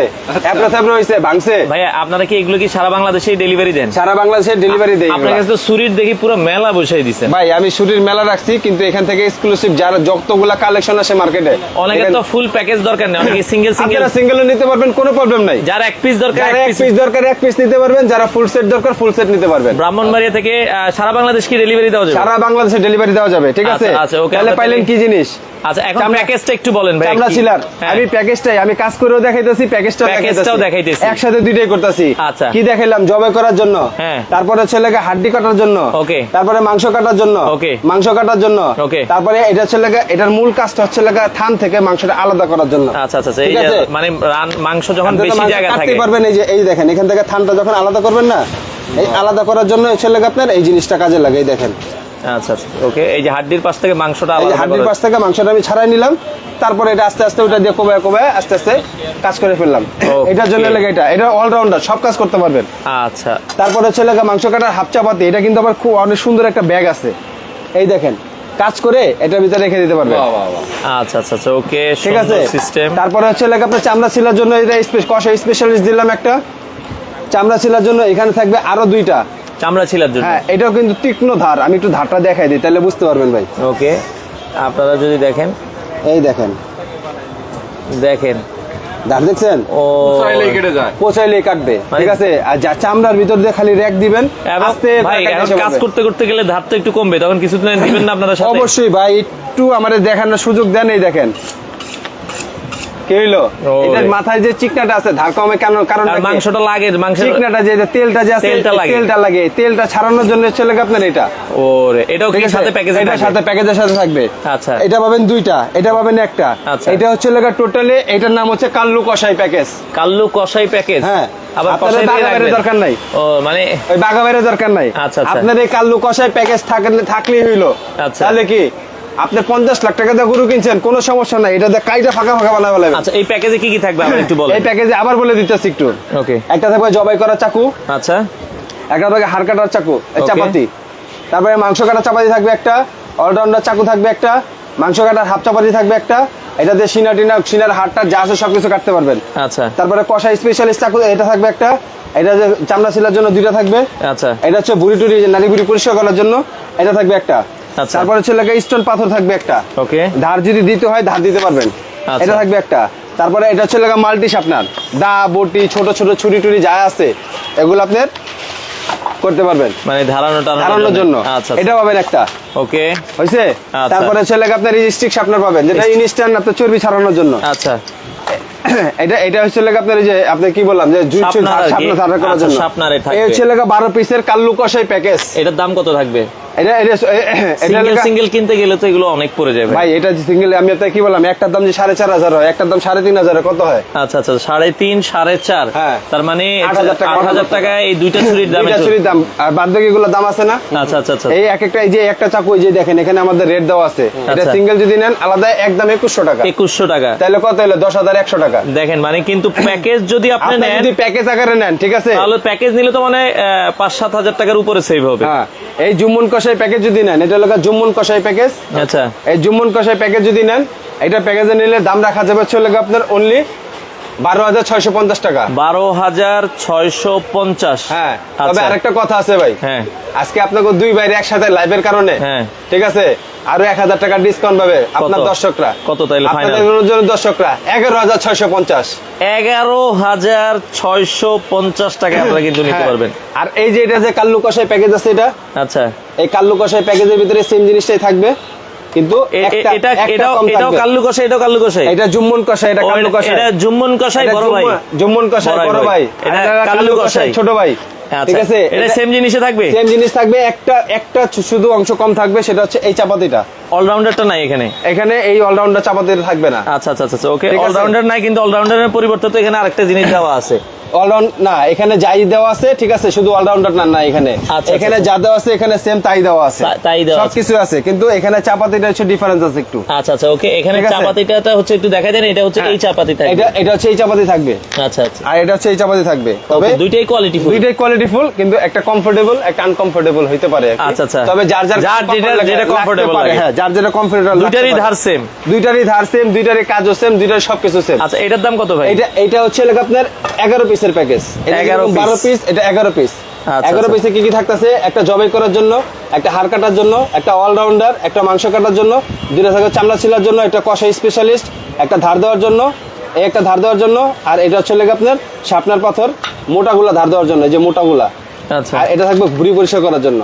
এবড়ো থেবড়ো হয়েছে, ভাঙছে। ভাইয়া আপনারা কি এগুলো কি সারা বাংলাদেশে ডেলিভারি দেন? সারা বাংলাদেশে ডেলিভারি দেই আপনার কাছে তো সুরির দেখি পুরো মেলা বসাই দিচ্ছেন। ভাই। আমি ছুটির মেলা রাখছি, কিন্তু এখান থেকে এক্সক্লুসিভ যারা যতগুলা কালেকশন আসে মার্কেটে, অনেকে তো ফুল প্যাকেজ দরকার নেই, অনেকে সিঙ্গেল সিঙ্গেল। আপনারা সিঙ্গেলও নিতে পারবেন, কোনো প্রবলেম নাই। যারা এক পিস দরকার যারা এক এক পিস। পিস দরকার এক পিস নিতে পারবেন, যারা ফুল সেট দরকার ফুল সেট নিতে পারবেন। ব্রাহ্মণবাড়িয়া থেকে সারা বাংলাদেশ কি ডেলিভারি দেওয়া যাবে? সারা বাংলাদেশে ডেলিভারি দেওয়া যাবে, ঠিক আছে? আচ্ছা, আচ্ছা, ওকে, তাহলে আমরা পাইলেন তাহলে- কি জিনিস? আচ্ছা, এখন চামড়া- প্যাকেজটা একটু বলেন ভাই। চামড়া কি- ছিলার। হ্যাঁ। আমি প্যাকেজটাই আমি কাজ করেও দেখাইতেছি, প্যাকেজটাও দেখাইতেছি। একসাথে দুইটাই করতেছি। আচ্ছা। কি দেখাইলাম? জবাই করার জন্য, হ্যাঁ। তারপরে ছেলেকে হাড্ডি কাটার জন্য, ওকে। তারপরে মাংস কাটার জন্য, ওকে। মাংস কাটার জন্য, ওকে। তারপরে এটা ছেলেকে, এটার মূল কাজটা হচ্ছে থান থেকে মাংসটা আলাদা করার জন্য। আচ্ছা আচ্ছা আচ্ছা, এই ঠিক যে আছে? মানে মাংস যখন আপনারা বেশি মাংস জায়গা কাটতে থাকে। পারবেন। এই যে এই দেখেন, এখান থেকে থানটা যখন আলাদা করবেন না, এই আলাদা করার জন্য ছেলেকে আপনার এই জিনিসটা কাজে লাগে। এই দেখেন, আচ্ছা আচ্ছা, ওকে। এই যে হাড্ডির পাশ থেকে মাংসটা এই যে আলাদা হাড্ডির করা- পাশ থেকে মাংসটা আমি ছাড়াই নিলাম, তারপরে এটা আস্তে আস্তে ওটা দিয়ে কোবায় কোবায় আস্তে আস্তে কাজ করে ফেললাম। Okay. এটার জন্য লাগে এটা অলরাউন্ডার, সব কাজ করতে পারবেন। আচ্ছা তারপরে হচ্ছে লাগা মাংস কাটার হাফ চাপাতি, এটা কিন্তু আবার খুব অনেক সুন্দর একটা ব্যাগ আছে। এই দেখেন, কাজ করে এটার ভিতরে রেখে দিতে পারবেন। আচ্ছা আচ্ছা আচ্ছা, ওকে, ঠিক আছে? সিস্টেম। তারপরে হচ্ছে লাগা আপনার চামড়া ছিলার জন্য এটা কষা স্পেশালিস্ট দিলাম একটা। চামড়া ছিলার জন্য এখানে থাকবে আরো দুইটা। চামড়া ছিলার জন্য। হ্যাঁ, এটাও কিন্তু তীক্ষ্ণ ধার। আমি একটু ধারটা দেখাই দিই, তাহলে বুঝতে পারবেন ভাই। ওকে, আপনারা যদি দেখেন, এই দেখেন, দেখেন ধার দেখছেন? ও চাইলেই কেটে যায়। পচাইলেই কাটবে, মানে- ঠিক আছে? আর যা চামড়ার ভিতর দিয়ে খালি র্যাক দিবেন, এবং আস্তে ভাই কাটতে এখন এসে কাজ পড়বে। করতে করতে গেলে ধার তো একটু কমবে, তখন কিছুদিন দিবেন না আপনারা সাথে? অবশ্যই ভাই, একটু আমাদের দেখানোর সুযোগ দেন। এই দেখেন কি হইলো, এটার মাথায় যে চিকনাটা আছে ধার কমে কেন? কারণ আর মাংসটা লাগে, মাংস চিকনাটা যে তেলটা যে আছে, তেলটা লাগে। তেলটা লাগে, তেলটা ছাড়ানোর জন্য চলে আপনার এটা। ওরে, এটাও কি ঠিক আছে? সাথে প্যাকেজে এটার থাকে? সাথে প্যাকেজের সাথে থাকবে। আচ্ছা। এটা পাবেন দুইটা, এটা পাবেন একটা। আচ্ছা। এটা হচ্ছে লাগা টোটালি, এটার নাম হচ্ছে কাল্লু কষাই প্যাকেজ। কাল্লু কষাই প্যাকেজ। হ্যাঁ, আবার আপনাদের কষাই দিয়ে বাগাবাড়ির রাখবেন? দরকার নাই। ও মানে ওই বাগাবাড়ির দরকার নাই। আচ্ছা, আচ্ছা। আপনার এই কাল্লু কষাই প্যাকেজ থাকলেই হইলো। আচ্ছা। তাহলে কি আপনি 50 লাখ টাকা দিয়ে গরু কিনছেন, কোনো সমস্যা নাই, এটা দিয়ে কাইটা ফাঁকা ফাঁকা বানাবে লাগবে। আচ্ছা, এই প্যাকেজে কি কি থাকবে আবার একটু বলেন। এই প্যাকেজে আবার বলে দিতেছি একটু। ওকে, একটা থাকবে জবাই করা চাকু, আচ্ছা একটা থাকবে হাড় কাটার চাকু, এই Okay. চাপাতি। তারপরে মাংস কাটার চাপাতি থাকবে একটা, অলরাউন্ডার চাকু থাকবে একটা, মাংস কাটার হাফ চাপাতি থাকবে একটা। এটা দিয়ে সিনার হাড়টা যা আছে সবকিছু কাটতে পারবেন। আচ্ছা তারপরে কষা স্পেশালিস্ট চাকু, এটা থাকবে একটা। এটা যে চামড়া ছিলার জন্য দুইটা থাকবে। আচ্ছা এটা হচ্ছে বুড়ি টুড়ি, নারী বুড়ি পরিষ্কার করার জন্য এটা থাকবে একটা। আচ্ছা। তারপরে হচ্ছে লাগে স্টোন পাথর থাকবে একটা। ওকে, ধার যদি দিতে হয় ধার দিতে পারবেন, আচ্ছা। এটা থাকবে একটা। তারপরে এটা হচ্ছে লাগা মাল্টিস, আপনার দা বটি ছোট ছোট ছুরি টুরি যা আছে এগুলো আপনার করতে পারবেন মানে ধারানোর জন্য। আচ্ছা এটা পাবেন একটা, ওকে, হয়েছে? আচ্ছা। তারপরে হচ্ছে লাগা আপনার স্টিক শার্পনার পাবেন, যেটা ইনস্ট্যান্ট আপনার চর্বি ছাড়ানোর জন্য। আচ্ছা এটা হচ্ছে লাগা আপনার এই যে আপনি কি বললাম যে শার্পনার আর কি? শার্পনার ধারণ করার আচ্ছা, জন্য। শার্পনারে থাকবে। এই হচ্ছে লাগা 12 পিসের কাল্লু কষাই প্যাকেজ। এটার দাম কত থাকবে? এটা এটা এটা লাগা সিঙ্গেল কিনতে গেলে তো এগুলো অনেক পড়ে যাবে ভাই। এটা সিঙ্গেল আমি আপনাকে কি বললাম, একটার দাম যে 4,500 হয়, একটার দাম 3,500, কত হয়? আচ্ছা আচ্ছা, 3.5 4.5। হ্যাঁ। তার মানে 8,000 টাকা। 8,000 টাকায় এই দুইটা ছুরির দাম। দুইটা ছুরির দাম, আর বাদ বাকি গুলো দাম আছে না। আচ্ছা আচ্ছা আচ্ছা, এই এক একটা, এই যে একটা চাকু, এই যে দেখেন এখানে আমাদের রেট দেওয়া আছে। এটা আচ্ছা। সিঙ্গেল যদি নেন আলাদা একদম 2100 টাকা। 2100 টাকা। তাহলে কত হলো? 10,100 টাকা। দেখেন মানে কিন্তু প্যাকেজ যদি আপনি আপনি নেন, যদি প্যাকেজ আকারে নেন, ঠিক আছে, তাহলে প্যাকেজ নিলে তো মানে 5-7 হাজার টাকার উপরে সেভ হবে। হ্যাঁ। এই জুম্মন কষাই প্যাকেজ যদি নেন, এটা হলো জুম্মন কষাই প্যাকেজ। আচ্ছা এই জুম্মন কষাই প্যাকেজ যদি নেন, এটা প্যাকেজে নিলে দাম রাখা যাবে হচ্ছে আপনার অনলি 12,650 টাকা। 12,650। হ্যাঁ, তবে আচ্ছা। আরেকটা কথা আছে ভাই। হ্যাঁ আজকে আপনাকে দুই বাইরে একসাথে লাইভের কারণে, হ্যাঁ। ঠিক আছে, আরো 1,000 টাকা ডিসকাউন্ট পাবে আপনার দর্শকরা। কত তাইলে ফাইনাল? আপনাদের জন্য দর্শকরা 11,650। 11,650 টাকা আপনারা কিন্তু নিতে হ্যাঁ। পারবেন। আর এই যে এটা যে কাল্লু কষাই প্যাকেজ আছে, এটা আচ্ছা, এই কাল্লু কষাই প্যাকেজের ভিতরে সেম জিনিসটাই থাকবে, কিন্তু একটা কম এটাও থাকবে। কাল্লু কষাই, এটাও কাল্লু কষাই। এটা জুম্মন কষাই, এটা কাল্লু কষাই। এটা জুম্মন কষাই এটা বড় ভাই, জুম্মন কষাই বড় ভাই, এটা এটা কাল্লু কষাই ছোট ভাই। আচ্ছা, ঠিক আছে, এটা সেম জিনিসে থাকবে। সেম জিনিস থাকবে, একটা শুধু অংশ কম থাকবে, সেটা হচ্ছে এই চাপাতিটা। অলরাউন্ডারটা নাই এখানে। এখানে এই অলরাউন্ডার চাপাতিটা থাকবে না। আচ্ছা আচ্ছা আচ্ছা, ওকে। ঠিক আছে। অলরাউন্ডার নাই, কিন্তু অলরাউন্ডারের পরিবর্তে তো এখানে আরেকটা জিনিস দেওয়া আছে। অলরাউন্ড না, এখানে যাই দেওয়া আছে ঠিক আছে, শুধু অলরাউন্ডার না এখানে, আচ্ছা, এখানে যা দেওয়া আছে এখানে সেম তাই দেওয়া আছে, তাই দেওয়া আছে। সবকিছু আছে, কিন্তু এখানে চাপাতিটা হচ্ছে ডিফারেন্স আছে একটু। আচ্ছা আচ্ছা ওকে, এখানে ঠিক আছে। চাপাতিটা হচ্ছে একটু দেখা যায়, এটা হচ্ছে এই চাপাতি থাকবে। এটা হচ্ছে এই চাপাতি থাকবে, আচ্ছা আচ্ছা, আর এটা হচ্ছে এই চাপাতি থাকবে। তবে দুইটাই কোয়ালিটি ফুল, দুইটাই কোয়ালিটি ফুল, কিন্তু একটা কমফোর্টেবল একটা আনকমফোর্টেবল হইতে পারে আর কি। আচ্ছা, আচ্ছা। তবে যার যেটা comfortable লাগে। হ্যাঁ, যার যেটা কমফোর্টেবল, দুইটারই ধার সেম, দুইটারই ধার সেম, দুইটারই কাজও সেম, দুইটার সবকিছু সেম। আচ্ছা এটার দাম কত ভাই? এটা হচ্ছে লাগে আপনার 11 পিসের প্যাকেজ, 11 12 পিস, এটা 11 পিস। আচ্ছা, 11 আচ্ছা। পিসে কি কি থাকতেছে? একটা জবাই করার জন্য, একটা হাড় কাটার জন্য, একটা অলরাউন্ডার, একটা মাংস কাটার জন্য, দুইটা থাকে চামড়া ছিলার জন্য, একটা কষাই স্পেশালিস্ট, একটা ধার দেওয়ার জন্য, এই একটা ধার দেওয়ার জন্য, আর এটা হচ্ছে লাগে আপনার শার্পনার পাথর মোটাগুলা ধার দেওয়ার জন্য, এই যে মোটাগুলা। আচ্ছা, আর এটা থাকবে ভুঁড়ি পরিষ্কার করার জন্য।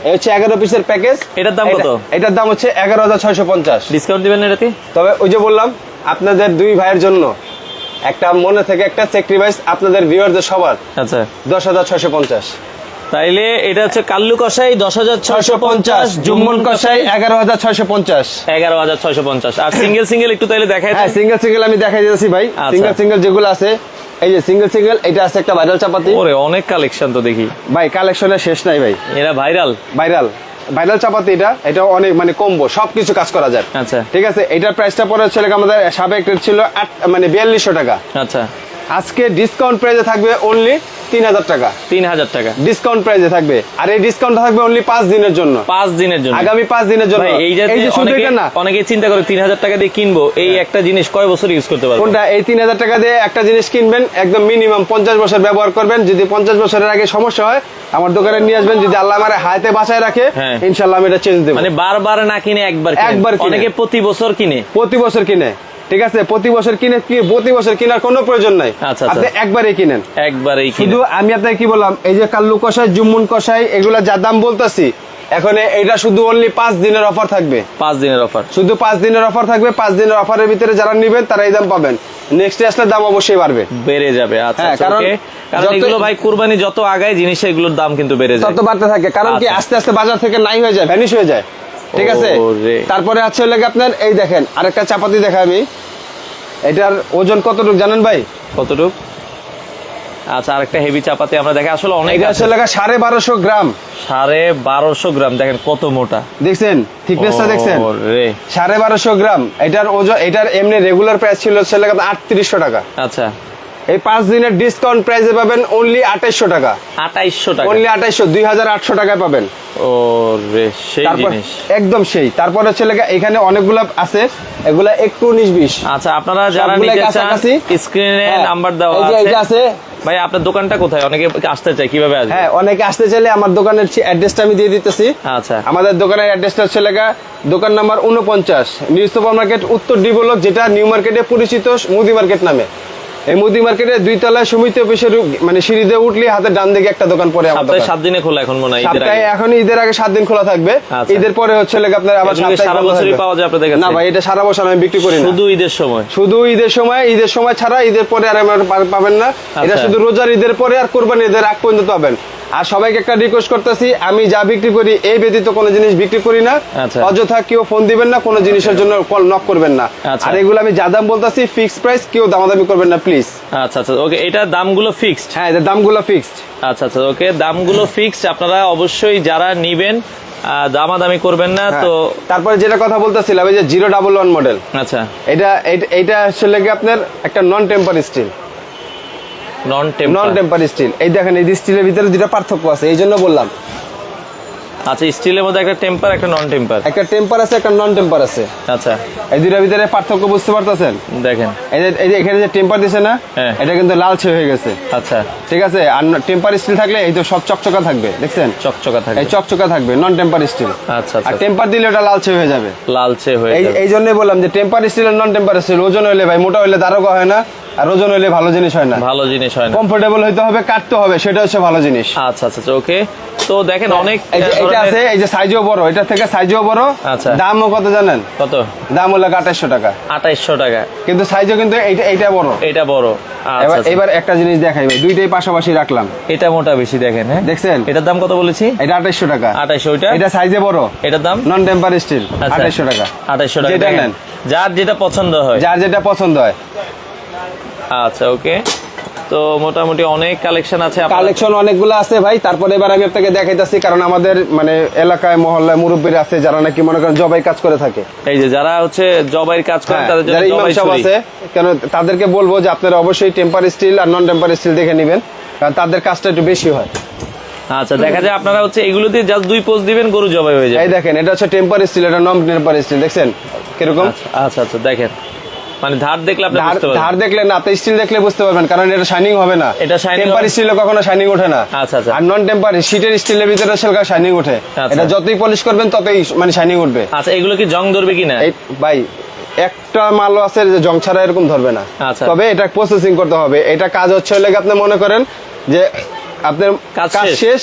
এই হচ্ছে 11 পিসের প্যাকেজ। এটার দাম কত? এটার দাম হচ্ছে 11,650। ডিসকাউন্ট দিবেন না এটাতে? তবে ওই যে বললাম আপনাদের দুই ভাইয়ের জন্য একটা মনে থেকে একটা স্যাক্রিফাইস, আপনাদের ভিউয়ারদের সবার, আচ্ছা 10,650। তাইলে এটা হচ্ছে কাল্লু কষাই 10,650, জুম্মন কষাই 11,650। 11,650। আর সিঙ্গেল একটু তাইলে দেখাই হ্যাঁ, সিঙ্গেল আমি দেখাই দিয়েছি ভাই। আচ্ছা। সিঙ্গেল যেগুলো আছে, এই যে সিঙ্গেল এটা আছে একটা ভাইরাল চাপাতি। ওরে অনেক কালেকশন তো দেখি ভাই কালেকশনের শেষ নাই ভাই, এরা ভাইরাল। ভাইরাল চাপাতি। এটা অনেক মানে কম্বো, সবকিছু কাজ করা যায়। আচ্ছা ঠিক আছে, এটার প্রাইসটা পরে হচ্ছে আমাদের সাবেক রেট ছিল 4200 টাকা। আচ্ছা, আজকে ডিসকাউন্ট প্রাইসে থাকবে অনলি 3000 টাকা। 3000 টাকা ডিসকাউন্ট প্রাইসে থাকবে, আর এই ডিসকাউন্ট থাকবে অনলি 5 দিনের জন্য। 5 দিনের জন্য, আগামী 5 দিনের জন্য। ভাই এই যে শুধু এটা না, অনেকে চিন্তা করে 3000 টাকা দিয়ে কিনবো, এই একটা জিনিস কয় বছর ইউজ করতে পারবো? কোনটা? এই 3000 টাকা দিয়ে একটা জিনিস কিনবেন, একদম মিনিমাম 50 বছর ব্যবহার করবেন। যদি 50 বছরের আগে সমস্যা হয় আমার দোকানে নিয়ে আসবেন, যদি আল্লাহ আমার হাতে বাঁচায় রাখে, হ্যাঁ। ইনশাআল্লাহ আমি এটা চেঞ্জ দেব। মানে বারবার না কিনে একবার কিনে। অনেকে প্রতি বছর কিনে। প্রতি বছর কিনে, ঠিক আছে, প্রতি বছর কেনার কোনো প্রয়োজন নাই। আচ্ছা, আপনি একবারই কিনেন, একবারই কিনে। শুধু আমি আপনাকে কি বললাম, এই যে কাল্লু কষাই, জুম্মুন কষাই, এগুলা যা দাম বলতেছি, এখন এটা শুধু অনলি 5 দিনের অফার থাকবে। 5 দিনের অফার, শুধু 5 দিনের অফার থাকবে। 5 দিনের অফারের ভিতরে যারা নেবেন তারা এই দাম পাবেন। নেক্সট আসলে দাম অবশ্যই বাড়বে, বেড়ে যাবে। আচ্ছা হ্যাঁ, আচ্ছা, কারণ okay। কারণ এগুলো ভাই কুরবানি যত আগায় জিনিসের এগুলোর দাম কিন্তু বেড়ে যায়, তত বাড়তে থাকে। কারণ কি আচ্ছা। আস্তে আস্তে বাজার থেকে নাই হয়ে যায়, ভ্যানিশ হয়ে যায়। ঠিক আছে, ওরে। তারপরে আছে লাগে আপনার এই দেখেন আরেকটা চাপাতি দেখা আমি। এটার ওজন কতটুকু জানেন ভাই? কতটুক? আচ্ছা আরেকটা হেভি চাপাতি আমরা দেখে, আসলে অনেক এটা আছে লাগা 1250 গ্রাম। 1250 গ্রাম, দেখেন কত মোটা, দেখছেন থিকনেসটা? দেখছেন? ওরে 1250 গ্রাম। এটার ওজন, এটার এমনি রেগুলার প্রাইস ছিল হচ্ছে লাগা 3800 টাকা। আচ্ছা এই 5 দিনের ডিসকাউন্ট প্রাইসে পাবেন অনলি 2800 টাকা। 2800 টাকা, অনলি 2800, 2800 টাকায় পাবেন। ওরে সেই তারপর জিনিস। একদম সেই। তারপরে হচ্ছে লাগা এখানে অনেকগুলো আছে, এগুলা একটু 19-20। আচ্ছা আপনারা যারা সবগুলাই নিতে চান কাছাকাছি। স্ক্রিনে হ্যাঁ, নাম্বার দেওয়া এই যে এটা আছে। আছে। ভাই আপনার দোকানটা কোথায়? অনেকে আসতে চায়, কিভাবে আসবে? হ্যাঁ, অনেকে আসতে চাইলে আমার দোকানের অ্যাড্রেসটা আমি দিয়ে দিতেছি। আচ্ছা আমাদের দোকানের অ্যাড্রেসটা হচ্ছে লাগা দোকান নাম্বার 49, নিউ সুপার মার্কেট, উত্তর ডি ব্লক, যেটা নিউ মার্কেটে পরিচিত মুদি মার্কেট নামে। এই মুদি মার্কেটের 2 তলায় সমিতি অফিসের মানে সিঁড়ি দিয়ে উঠলে হাতে ডান দিকে একটা দোকান পড়ে আমার সপ্তাহে দোকান। 7 দিনে খোলা এখন মনে হয়, ঈদের সপ্তাহে আগে। এখন ঈদের আগে 7 দিন খোলা থাকবে। আচ্ছা। ঈদের পরে হচ্ছে লাগে আপনার আবার এগুলো কি সপ্তাহে সারা বন্ধ বছরই থাকবে। পাওয়া যায় আপনাদের কাছে? না ভাই, এটা সারা বছর আমি বিক্রি করি না, শুধু ঈদের সময়। শুধু ঈদের সময় ছাড়া ঈদের পরে আর আমার পাবেন না। এটা শুধু রোজার ঈদের পরে আর কোরবানি ঈদের আগ পর্যন্ত পাবেন। আর সবাইকে একটা রিকোয়েস্ট করতেছি, আমি যা বিক্রি করি এই ব্যতীত কোনো জিনিস বিক্রি করি না। আচ্ছা। অযথা কেউ ফোন দিবেন না, কোনো জিনিসের জন্য কল নক করবেন না। আচ্ছা। আর এগুলো আমি যা দাম বলতেছি ফিক্সড প্রাইস, কেউ দামাদামি করবেন না প্লিজ। আচ্ছা আচ্ছা ওকে, এটা দামগুলো ফিক্সড? হ্যাঁ, এদের দামগুলো ফিক্সড। আচ্ছা আচ্ছা ওকে, দামগুলো ফিক্সড। আপনারা অবশ্যই যারা নিবেন দামাদামি করবেন না তো। তারপরে যেটা কথা বলতেছিলাম, এই যে 011 মডেল, আচ্ছা এটা আসলে কি আপনার একটা নন টেম্পার স্টিল। নন নন টেম্পার স্টিল, এই দেখেন এই স্টিলের ভিতরে দুটো পার্থক্য আছে, এই জন্য বললাম। আচ্ছা, স্টিলের মধ্যে একটা টেম্পার একটা নন টেম্পার। একটা টেম্পার আছে, একটা নন টেম্পার আছে। আচ্ছা এই দুটার ভিতরে পার্থক্য বুঝতে পারতেছেন? দেখেন, এই যে এখানে যে টেম্পার দিছে না, হ্যাঁ। এটা কিন্তু লালচে হয়ে গেছে। আচ্ছা ঠিক আছে, আর টেম্পার স্টিল থাকলে এই তো সব চকচকা থাকবে, দেখছেন? চকচকা থাকে। এই চকচকা থাকবে নন টেম্পার স্টিল। আচ্ছা আর আচ্ছা, টেম্পার দিলে ওটা লালচে হয়ে যাবে। লালচে হয়ে এই যাবে। এই জন্যই বললাম যে টেম্পার স্টিল আর নন টেম্পার স্টিল ওজন হইলে ভাই, মোটা হইলে দারোগা হয় না, আর ওজন হইলে ভালো জিনিস হয় না। ভালো জিনিস হয় না। কমফোর্টেবল হইতে হবে, কাটতে হবে, সেটা হচ্ছে ভালো জিনিস। আচ্ছা আচ্ছা ওকে, তো দেখেন অনেক এই যে এটা আছে, এই যে সাইজও বড়, এটা থেকে সাইজও বড়। আচ্ছা। দামও কত জানেন? কত? দাম হলো 2800 টাকা, 2800 টাকা। কিন্তু সাইজও কিন্তু এইটা বড়। এটা বড়। আচ্ছা আচ্ছা। এবার একটা জিনিস দেখাই ভাই, দুইটাই পাশাপাশি রাখলাম। এটা মোটা বেশি, দেখেন। হ্যাঁ দেখছেন? এটার দাম কত বলেছি? এটা 2800 টাকা। 2800। ওইটা? এটা সাইজে বড়, এটার দাম নন টেম্পার স্টিল, আচ্ছা। 2800 টাকা। 2800 টাকা। যেটা দেখেন, নেন, যার যেটা পছন্দ হয়। যার যেটা পছন্দ হয়। আচ্ছা ওকে, তো মোটামুটি অনেক কালেকশন আছে আপনার। কালেকশন অনেকগুলো আছে ভাই। তারপরে এবার আমি আপনাকে দেখাইতেছি, কারণ আমাদের মানে এলাকায় মহল্লায় মুরব্বীরা আছে যারা নাকি মনে করেন জবাই কাজ করে থাকে। এই যে যারা হচ্ছে জবাইয়ের কাজ করে হ্যাঁ, তাদের জন্য যারা ইমাম জবাই সাহেব ছুরি। আছে, কেন তাদেরকে বলবো যে আপনারা অবশ্যই টেম্পার স্টিল আর নন টেম্পার স্টিল দেখে নেবেন, কারণ তাদের কাজটা একটু বেশি হয়। আচ্ছা, দেখা যায় আপনারা হচ্ছে এগুলোতে জাস্ট 2 পোস্ট দিবেন, গরু জবাই হয়ে এই যাবে। দেখেন, এটা হচ্ছে টেম্পার স্টিল, এটা নন টেম্পার স্টিল, দেখছেন কিরকম? আচ্ছা আচ্ছা, দেখেন মানে ধার দেখলে আপনি বুঝতে পারবেন। ধার দেখলে না, স্টিল দেখলে বুঝতে পারবেন, কারণ এটা শাইনিং হবে না। এটা shining টেম্পার হবে- স্টিলে কখনো শাইনিং ওঠে না। আচ্ছা, আচ্ছা। আর নন টেম্পার শীটের স্টিলের ভিতরে সেলকা শাইনিং ওঠে। আচ্ছা। এটা যতই পলিশ করবেন ততই মানে শাইনিং উঠবে। আচ্ছা, এগুলো কি জং ধরবে কিনা? এই ভাই একটা মালও আছে যে জং ছাড়া এরকম ধরবে না। আচ্ছা। তবে এটা প্রসেসিং করতে হবে। এটা কাজ হচ্ছে লেগে আপনি মনে করেন যে আপনার কাজ কাজ শেষ। শেষ,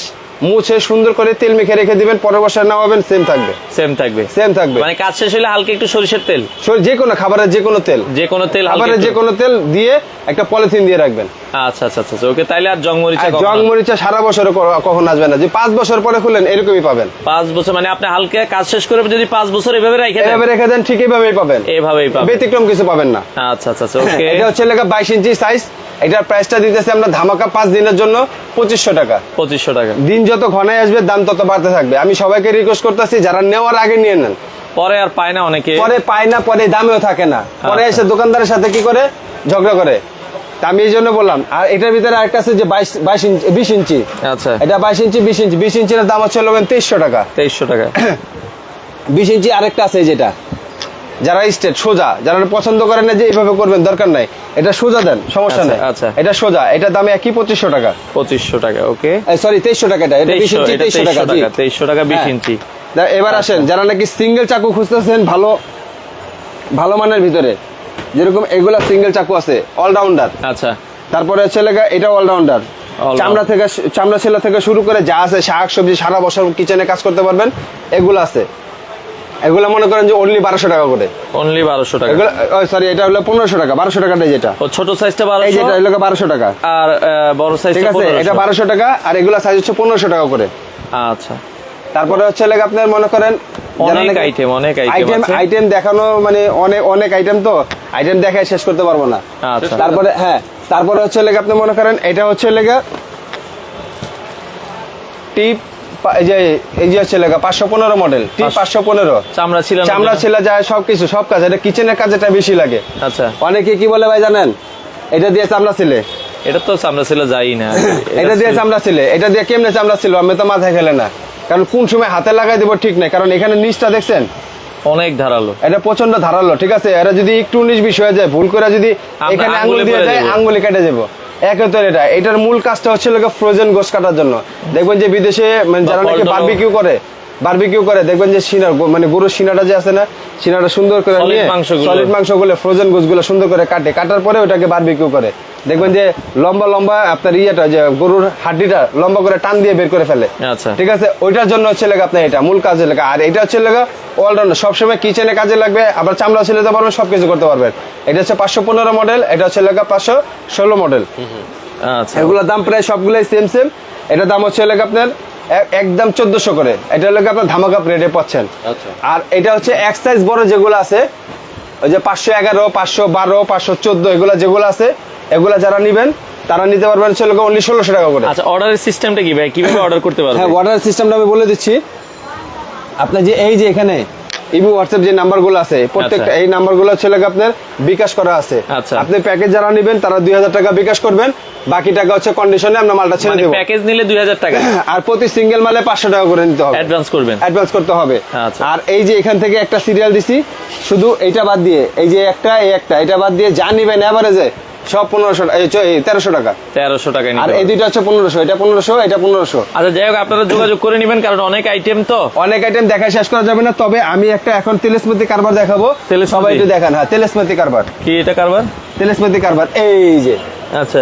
মুছে সুন্দর করে তেল মেখে রেখে দিবেন, পরের বছর নামাবেন সেম থাকবে। সেম থাকবে। সেম থাকবে। মানে কাজ শেষ হলে হালকা একটু সরিষার তেল, যে কোনো খাবারের যে কোনো তেল, যে কোনো তেল হালকা খাবারের একটু- যে কোনো তেল দিয়ে একটা পলিথিন দিয়ে রাখবেন। আচ্ছা আচ্ছা আচ্ছা, ওকে। তাইলে আর জং মরিচা আর জং মরিচা সারা বছর কখন আসবে না, যে 5 বছর পরে খুলেন এরকমই পাবেন। 5 বছর মানে আপনি হালকা কাজ শেষ করে যদি 5 বছর এভাবে রেখে দেন, এভাবে রেখে দেন, ঠিক এইভাবেই পাবেন, এভাবেই পাবেন, ব্যতিক্রম কিছু পাবেন না। আচ্ছা আচ্ছা আচ্ছা, ওকে। এটা হচ্ছে লেখা 22 ইঞ্চি সাইজ। এটার প্রাইসটা দিতেছে আমরা ধামাকা 5 দিনের জন্য 2500 টাকা। 2500 টাকা। দিন যত ঘনায় আসবে দাম তত বাড়তে থাকবে। আমি সবাইকে রিকোয়েস্ট করতেছি যারা নেওয়ার আগে নিয়ে নেন, পরে আর পায় না অনেকে। পরে পায় না, পরে দামেও থাকে না, পরে এসে দোকানদারের সাথে কি করে ঝগড়া করে। তা আমি এই জন্য বললাম। আর এটার ভিতরে আরেকটা আছে যে 22 ইঞ্চি 20 ইঞ্চি, আচ্ছা, এটা 22 ইঞ্চি 20 ইঞ্চির দাম হচ্ছে 2300 টাকা। 2300 টাকা। 20 ইঞ্চি আরেকটা আছে যেটা যারা স্টেট সোজা, যারা পছন্দ করেন না যে এইভাবে করবেন, দরকার নাই, এটা সোজা দেন, সমস্যা আচ্ছা, নেই। আচ্ছা। এটা সোজা, এটা দাম একই 2500 টাকা। 2500 টাকা, ওকে। সরি 2300 টাকা। এটা 20 ইঞ্চি 2300 টাকা। জি। 2300 টাকা 20 হ্যাঁ। ইঞ্চি। এবার আসেন যারা নাকি সিঙ্গেল চাকু খুঁজতেছেন ভালো ভালো মানের ভিতরে, যেরকম এগুলা সিঙ্গেল চাকু আছে অলরাউন্ডার। আচ্ছা, তারপরে হচ্ছে লেগা এটা অলরাউন্ডার, চামড়া ছেলা থেকে শুরু করে যা আছে শাক সবজি সারা বছর কিচেনে কাজ করতে পারবেন, এগুলো আছে। এগুলো মনে করেন যে অনলি 1200 টাকা করে। অনলি 1200 টাকা। এগুলো সরি, এটা হলো 1500 টাকা। 1200 টাকাটাই যেটা, ও ছোট সাইজটা এই যেটা 1200 হলো 1200 টাকা। আর বড় ঠিক সাইজটা আছে, এটা 1200 টাকা আর এগুলা সাইজ হচ্ছে 1500 টাকা করে। আচ্ছা, তারপরে হচ্ছে লেগে আপনার মনে করেন অনেক আইটেম, অনেক আইটেম আছে। আইটেম দেখানো মানে অনেক আইটেম, তো আইটেম দেখায় শেষ করতে পারবো না। আচ্ছা। তারপরে হ্যাঁ, তারপরে হচ্ছে লেগে আপনি মনে করেন এটা হচ্ছে লেগে টিপ, এই যে হচ্ছে লেগে 515 মডেল, টিপ 515 চামড়া ছিল, চামড়া ছিল যায় সবকিছু, সব কাজ। এটা কিচেনের কাজ, এটা বেশি লাগে। আচ্ছা, অনেকে কি বলে ভাই জানেন, এটা দিয়ে চামড়া ছিলে, এটা তো চামড়া ছিল যাই না। এটা দিয়ে চামড়া ছিলে, এটা দিয়ে কেমনে চামড়া ছিল আমি তো মাথায় খেলে না, কারণ কোন সময় হাতে লাগাই দেবো ঠিক নাই, কারণ এখানে নিচটা দেখছেন অনেক ধারালো, এটা প্রচন্ড ধারালো। ঠিক আছে, এরা যদি একটু 19-20 হয়ে যায়, ভুল করে যদি এখানে আঙ্গুল আঙ্গুলে দিয়ে পড়ে যায়, যাবো। আঙ্গুলি কেটে যাবো। একতর এটার মূল কাজটা হচ্ছে ফ্রোজেন গোশ কাটার জন্য। দেখবেন যে বিদেশে মানে যারা নাকি ফলডো- বারবিকিউ করে দেখবেন যে সিনা মানে গরুর সিনাটা যে আছে না, সিনাটা সুন্দর করে Solid নিয়ে মাংসগুলো। সলিড মাংসগুলো ফ্রোজেন গোশগুলো সুন্দর করে কাটার পরে ওটাকে বারবিকিউ করে। দেখবেন যে লম্বা লম্বা আপনার ইয়েটা যে গরুর হাড্ডিটা লম্বা করে টান দিয়ে বের করে ফেলে। আচ্ছা, ঠিক আছে, ওইটার জন্য হচ্ছে লেগে আপনার এটা মূল কাজে লেগে। আর এটা হচ্ছে লেগে অলরাউন্ডার, সবসময় কিচেনে কাজে লাগবে, আবার চামড়া ছেলেতে পারবেন, সবকিছু করতে পারবেন। এটা হচ্ছে 515 মডেল, এটা হচ্ছে লেগে 516 মডেল। আচ্ছা, এগুলোর দাম প্রায় সবগুলোই সেম। এটার দাম হচ্ছে লেগে আপনার একদম 1400 করে। এটা লেগে আপনার ধামাকা রেটে পাচ্ছেন। আর এটা হচ্ছে এক সাইজ বড় যেগুলো আছে, ওই যে 511, 512, 514 এগুলা যেগুলো আছে, এগুলা যারা নিবেন তারা নিতে পারবেন হচ্ছে লেগে অনলি 1600 টাকা করে। আচ্ছা, অর্ডারের সিস্টেমটা কি ভাই, কিভাবে অর্ডার করতে পারবে? হ্যাঁ, অর্ডার সিস্টেমটা আমি বলে দিচ্ছি। আপনার যে এই যে এখানে ইমো হোয়াটসঅ্যাপ যে নাম্বারগুলো আছে, প্রত্যেকটা এই নাম্বারগুলো হচ্ছে লেগে আপনার বিকাশ করা আছে। আচ্ছা। আপনি প্যাকেজ যারা নেবেন তারা 2000 টাকা বিকাশ করবেন, বাকি টাকা হচ্ছে কন্ডিশনে আমরা মালটা ছেড়ে মানে দেবো। প্যাকেজ নিলে 2000 টাকা আর প্রতি সিঙ্গেল মালে 500 টাকা করে নিতে হবে, অ্যাডভান্স করবেন। অ্যাডভান্স করতে হবে। আচ্ছা। আর এই যে এখান থেকে একটা সিরিয়াল দিছি, শুধু এইটা বাদ দিয়ে, এই যে একটা এটা বাদ দিয়ে যা নিবেন এভারেজে সব 1300 টাকা। 1300 টাকা আর এই দুইটা হচ্ছে 1500, এটা 1500, এটা 1500। আচ্ছা, যাই হোক আপনারা যোগাযোগ করে নেবেন, কারণ অনেক আইটেম তো। অনেক আইটেম দেখা শেষ করা যাবে না। তবে আমি একটা এখন তেলেসমেতি কারবার দেখাবো, তেলেসমেতি? সবাই একটু দেখান। হ্যাঁ, তেলেসমেতি কারবার, কি এটা কারবার? তেলেসমেতি কারবার, এই যে আচ্ছা,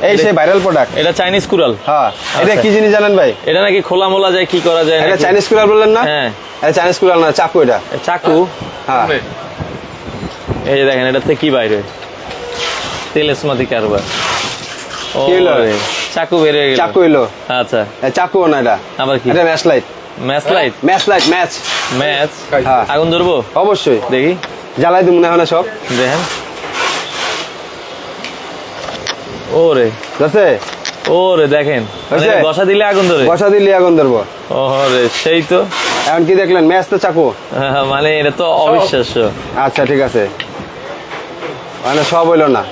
এই সেই ভাইরাল প্রোডাক্ট। এটা চাইনিজ কুরাল। হ্যাঁ, এটা আচ্ছা। কি জিনিস জানেন ভাই? এটা নাকি খোলা মোলা যায়, কি করা যায় এটা নাকি? চাইনিজ কুরাল বললেন না? হ্যাঁ। এটা চাইনিজ কুরাল না, চাকু এটা। চাকু। হ্যাঁ, এই যে দেখেন, এটাতে কি বাইরে তেলেসমাতি কারবার। ও কি হলো? রে, চাকু বের হয়ে গেল। চাকু হইলো। আচ্ছা, চাকু না এটা, আবার কি? এটা match light. Match light? Match match? হ্যাঁ। আগুন ধরবো? অবশ্যই দেখি, জ্বালাই দিব না, সব দেখেন। ওরে আছে ওরে দেখেন মানে হয়েছে? বসা দিলে আগুন ধরে। বসা দিলে আগুন ধরবো। ওরে সেই তো। এখন কি দেখলেন, ম্যাচ তো চাকু। মানে এটা তো অবিশ্বাস্য। আচ্ছা ঠিক আছে, মানে সব হইলো না।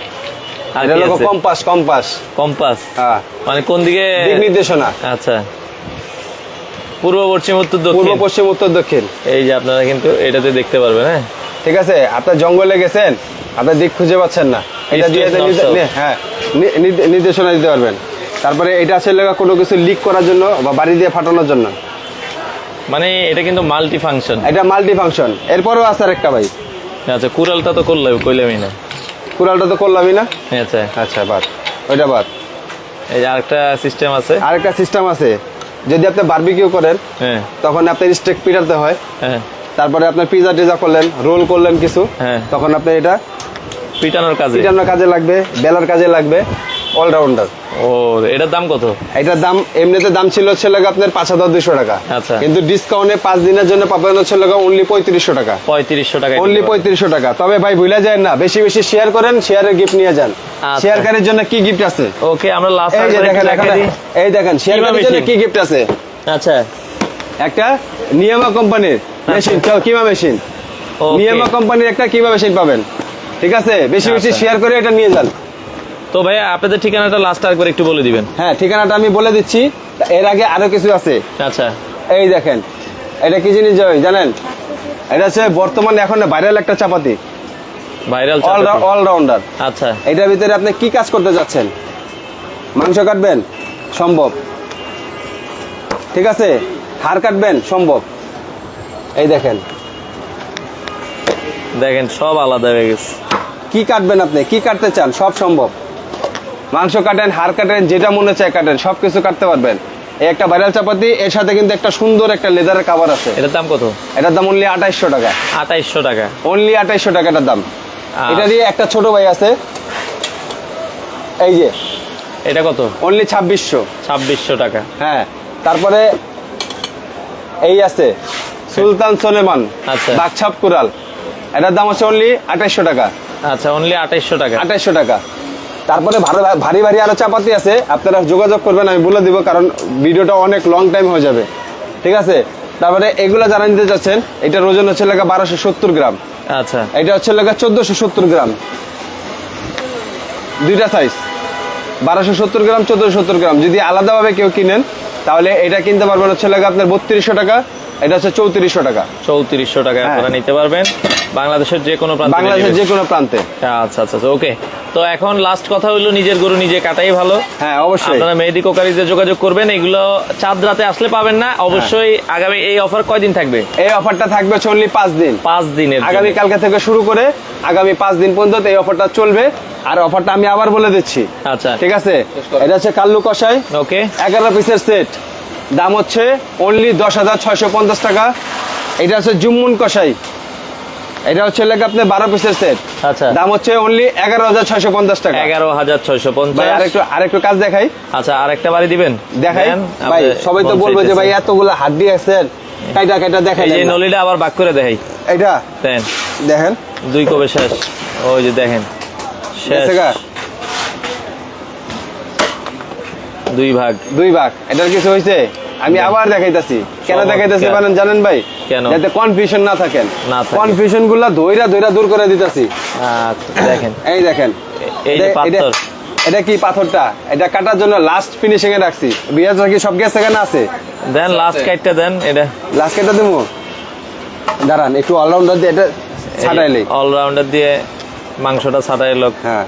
আর এটা কি হলো আছে? Compass, compass. কম্পাস হ্যাঁ, মানে কোন দিকে? দিক নির্দেশনা। আচ্ছা, পূর্ব পশ্চিম উত্তর পূর্ব দক্ষিণ। পশ্চিম উত্তর দক্ষিণ। এই যে আপনারা কিন্তু এটাতে দেখতে পারবেন। হ্যাঁ ঠিক আছে, আপনার জঙ্গলে গেছেন, আপনার দিক খুঁজে পাচ্ছেন না, এটা দিয়ে East, west, north, south. হ্যাঁ নির্দেশনা দিতে পারবেন। তারপরে এটা আসলে কোনো কিছু লিক করার জন্য বা বাড়ি দিয়ে ফাটানোর জন্য। মানে এটা কিন্তু মাল্টি ফাংশন। এটা মাল্টি ফাংশন। এরপরেও আছে আরেকটা ভাই। আচ্ছা, কুড়ালটা তো কইলামই না। কুড়ালটা তো করলামই না। আচ্ছা আচ্ছা বাদ, ওইটা বাদ। এই যে আরেকটা সিস্টেম আছে। আরেকটা সিস্টেম আছে, যদি আপনি বারবিকিউ করেন হ্যাঁ তখন আপনার স্টেক পিটাতে হয়। হ্যাঁ, তারপরে আপনার পিজা টিজা করলেন, রোল করলেন কিছু, হ্যাঁ। তখন আপনি এটা পিটানোর কাজে। পিটানোর কাজে লাগবে, বেলার কাজে লাগবে, অলরাউন্ডার। ও, এটার দাম কত? এটার দাম এমনিতে দাম ছিল লাগে আপনার 5,200 টাকা। আচ্ছা। কিন্তু ডিসকাউন্টে 5 দিনের জন্য পাবেন হচ্ছে লাগে অনলি 3500 টাকা। 3500 টাকা। অনলি 3500 টাকা। তবে ভাই ভুলে যায় না, বেশি বেশি শেয়ার করেন, শেয়ারের গিফট নিয়ে যান। আচ্ছা। শেয়ারকারীর জন্য কি গিফট আছে? ওকে, আমরা লাস্ট এই যে দেখেন এখানে, এই দেখেন শেয়ারকারীর জন্য কি গিফট আছে। আচ্ছা, একটা নিয়ামা কোম্পানির মেশিন, কিমা মেশিন। Okay. নিয়ামা কোম্পানির একটা কিমা মেশিন পাবেন। ঠিক আছে, বেশি বেশি আচ্ছা। শেয়ার করে এটা নিয়ে যান। তো ভাই আপনাদের ঠিকানাটা লাস্ট আরেকবার একটু বলে দিবেন। হ্যাঁ, ঠিকানাটা আমি বলে দিচ্ছি। এর আগে আরো কিছু আছে। আচ্ছা, এই দেখেন, এটা কি জিনিস জানেন? এটা হচ্ছে বর্তমানে এখন ভাইরাল একটা চাপাতি, ভাইরাল অলরাউন্ডার। আচ্ছা, এটার ভিতরে আপনি কি কাজ করতে যাচ্ছেন? মাংস কাটবেন, সম্ভব। ঠিক আছে, হাড় কাটবেন, সম্ভব। এই দেখেন দেখেন সব আলাদা হয়ে গেছে। কি কাটবেন, আপনি কি কাটতে চান, সব সম্ভব। মাংস কাটেন, হাড় কাটেন, যেটা মনে চায় কাটেন, সবকিছু কাটতে পারবেন। এই একটা ভাইরাল চাপাতি, এর সাথে কিন্তু একটা সুন্দর একটা লেদারের কাভার আছে। এটার দাম কত? এটার দাম অনলি 2800 টাকা। 2800 টাকা। অনলি 2800 টাকা এটার দাম। আচ্ছা। এটা দিয়ে একটা ছোট ভাই আছে, এই যে, এটা কত? অনলি 2600। 2600 টাকা। হ্যাঁ, তারপরে এই আছে সুলতান সোলেমান আচ্ছা। বাকছাপ কুরাল, এটার দাম হচ্ছে অনলি 2800 টাকা। আচ্ছা, অনলি 2800 টাকা। 2800 টাকা। তারপরে ভারী ভারী আরো চাপাতি আছে, আপনারা যোগাযোগ করবেন, আমি বলে দিব, কারণ ভিডিওটা অনেক লং টাইম হয়ে যাবে। ঠিক আছে, তারপরে এগুলা যারা নিতে চাচ্ছেন, এটার ওজন হচ্ছে লাগা 1270 গ্রাম। আচ্ছা, এটা হচ্ছে লাগা 1470 গ্রাম। দুইটা সাইজ, 1270 গ্রাম, 1470 গ্রাম। যদি আলাদাভাবে কেউ কিনেন তাহলে এটা কিনতে পারবেন হচ্ছে লাগা আপনার 3200 টাকা, এটা হচ্ছে 3400 টাকা। 3400 টাকা হ্যাঁ। আপনারা নিতে পারবেন বাংলাদেশের যে কোনো প্রান্তে। বাংলাদেশের যে কোনো প্রান্তে। আচ্ছা আচ্ছা, ওকে। তো এখন লাস্ট কথা হলো, নিজের গরু নিজে কাটাই ভালো। হ্যাঁ, অবশ্যই। আপনারা মেহেদি কোকারিজে যোগাযোগ করবেন। এগুলো চাঁদ রাতে আসলে পাবেন না। অবশ্যই আগামী এই অফার কয়দিন থাকবে? এই অফারটা থাকবে হচ্ছে অনলি 5 দিন। 5 দিনের। আগামী কালকে থেকে শুরু করে আগামী 5 দিন পর্যন্ত এই অফারটা চলবে। আর অফারটা আমি আবার বলে দিচ্ছি। আচ্ছা, ঠিক আছে, এটা হচ্ছে কাল্লু কষাই, ওকে। 11 পিসের সেট, দাম হচ্ছে অনলি 10,650 টাকা। এটা হচ্ছে জুম্মুন কষাই, এটা হচ্ছে লেগে আপনার 12 পিসের সেট, আচ্ছা, দাম হচ্ছে অনলি 11,650 টাকা। 11,650। ভাই আরেকটু কাজ দেখাই। আচ্ছা, আরেকটা বাড়ি দিবেন? দেখাই দেন, ভাই, আপনি সবাই তো মন বলবে যে চাইতেছে। ভাই এতগুলো হাড্ডি আছে, কাইটা দেখাই। এই যে নলিটা আবার বাক করে দেখাই। এটা দেন, দেখেন, 2 কবে শেষ। ওই যে দেখেন, শেষ। গেছে গা? 2 ভাগ। 2 ভাগ। এটার কিছু হয়েছে? আমি আবার দেখাইতাছি। কেন দেখাইতাছি জানেন ভাই? কেন? যাতে কনফিউশন না থাকেন। না থাকে। কনফিউশন গুলা ধইরা দূর করে দিতাছি। আচ্ছা, দেখেন, এই দেখেন, এই যে পাথর। এটা কি পাথরটা? এটা কাটার জন্য লাস্ট ফিনিশিং এ রাখছি। বিয়াজ কি সব গেছে কেন আছে? দেন লাস্ট কাটটা দেন। এটা লাস্ট কেটে দেবো, দাঁড়ান একটু অলরাউন্ডার দিয়ে এটা ছাড়াইলি। অলরাউন্ডার দিয়ে মাংসটা ছাটাই লোক। হ্যাঁ,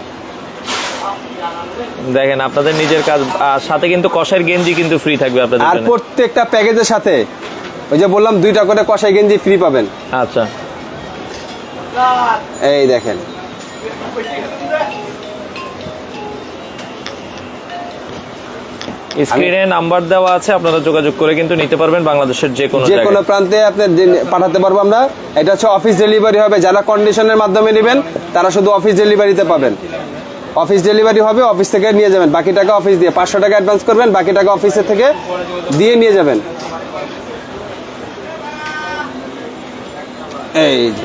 দেখেন আপনাদের নিজের কাজ। আর সাথে কিন্তু কষাইয়ের গেঞ্জি কিন্তু ফ্রি থাকবে আপনাদের আর জন্য। প্রত্যেকটা প্যাকেজের সাথে ওই যে বললাম 2টা করে কষাই গেঞ্জি ফ্রি পাবেন। আচ্ছা, এই দেখেন, স্ক্রিনে নাম্বার দেওয়া আছে, আপনারা যোগাযোগ করে কিন্তু নিতে পারবেন বাংলাদেশের যে কোনো যে কোনো জায়গায়। প্রান্তে আপনি পাঠাতে পারবো আমরা। এটা হচ্ছে অফিস ডেলিভারি হবে। যারা কন্ডিশনের মাধ্যমে নেবেন তারা শুধু অফিস ডেলিভারিতে পাবেন। অফিস ডেলিভারি হবে, অফিস থেকে নিয়ে যাবেন। বাকি টাকা অফিস দিয়ে 500 টাকা অ্যাডভান্স করবেন, বাকি টাকা অফিসের থেকে দিয়ে নিয়ে যাবেন। এই যে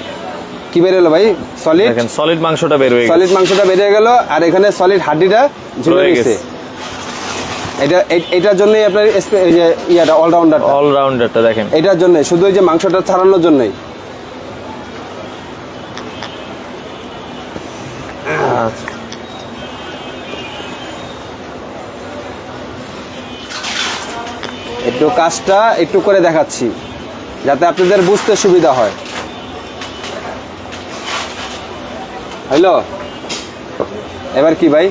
কি বের হলো ভাই? সলিড, দেখেন সলিড মাংসটা বের হয়ে গেছে। সলিড মাংসটা বেরিয়ে গেল, আর এখানে সলিড হাড্ডিটা ঝুলে রয়ে গেছে। গেছে। এটার জন্যই আপনার এই যে ইয়াটা অলরাউন্ডার, অলরাউন্ডারটা দেখেন। এটার জন্য শুধু ওই যে মাংসটা ছাড়ানোর জন্যই। আচ্ছা। একটু কাজটা একটু করে দেখাচ্ছি যাতে আপনাদের বুঝতে সুবিধা হয়। হ্যালো, এবার কি ভাই,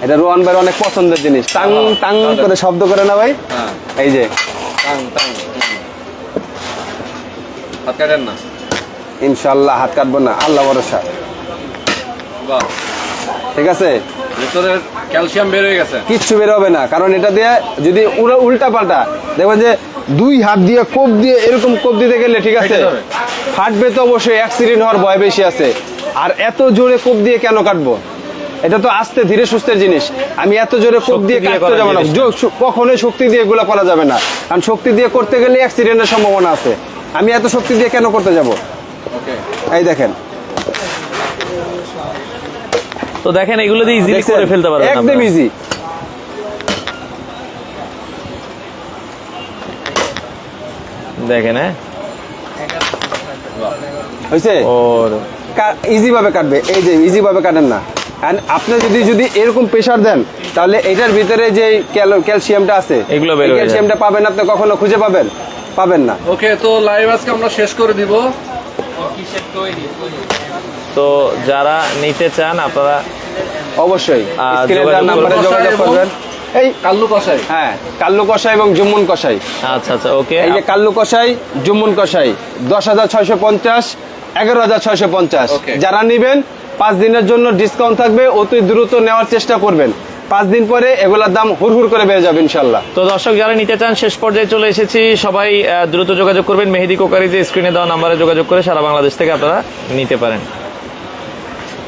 এটা রোহান ভাইয়ের অনেক পছন্দের জিনিস, টাং টাং করে শব্দ করে না ভাই? এই যে হাত কাটেন না, ইনশাল্লাহ হাত কাটবো না, আল্লাহ ভরসা। ঠিক আছে, ভিতরের ক্যালসিয়াম বের হয়ে গেছে। কিচ্ছু বের হবে না, কারণ এটা দিয়ে যদি উল্টা পাল্টা দেখবেন যে দুই হাত দিয়ে কোপ দিয়ে এরকম কোপ দিতে গেলে ঠিক আছে ফেটে যাবে। ফাটবে তো অবশ্যই, অ্যাক্সিডেন্ট হওয়ার ভয় বেশি আছে। আর এত জোরে কোপ দিয়ে কেন কাটবো? এটা তো আস্তে ধীরে সুস্থের জিনিস। আমি এত জোরে কোপ শক্তি দিয়ে দিয়ে কাটতে করা যাবো না, কখনোই শক্তি দিয়ে এগুলো করা যাবে না, কারণ শক্তি দিয়ে করতে গেলে অ্যাক্সিডেন্টের সম্ভাবনা আছে। আমি এত শক্তি দিয়ে কেন করতে যাব? এই দেখেন, তো দেখেন এগুলো দিয়ে ইজিলি দেখছেন? করে ফেলতে পারবেন একদম আপনারা। ইজি। দেখেন, হ্যাঁ হয়েছে, ওর ইজি ভাবে কাটবে। এই যে ইজি ভাবে কাটেন না, And আপনি যদি এরকম প্রেসার দেন তাহলে এটার ভিতরে যে ক্যালসিয়ামটা আছে এগুলো বের হয়ে যায়। ক্যালসিয়ামটা পাবেন আপনি কখনো খুঁজে পাবেন না। ওকে, তো লাইভ আজকে আমরা শেষ করে দিব। তো যারা নিতে চান আপনারা অবশ্যই স্ক্রিনে যোগাযোগ দেওয়া নাম্বারে করবেন। যোগাযোগ করবেন। এই কাল্লু কষাই, হ্যাঁ, কাল্লু কষাই এবং জুম্মুন কষাই। আচ্ছা আচ্ছা ওকে। এই যে কাল্লু কষাই, জুম্মুন কষাই 10,650, 11,650। Okay. যারা নেবেন 5 দিনের জন্য ডিসকাউন্ট থাকবে, অতি দ্রুত নেওয়ার চেষ্টা করবেন। 5 দিন পরে এগুলোর দাম হুড় করে বেড়ে যাবে ইনশাল্লাহ। তো দর্শক যারা নিতে চান শেষ পর্যায়ে চলে এসেছি, সবাই দ্রুত যোগাযোগ করবেন। মেহেদি কোকারি যে স্ক্রিনে দেওয়া নাম্বারে যোগাযোগ করে সারা বাংলাদেশ থেকে আপনারা নিতে পারেন।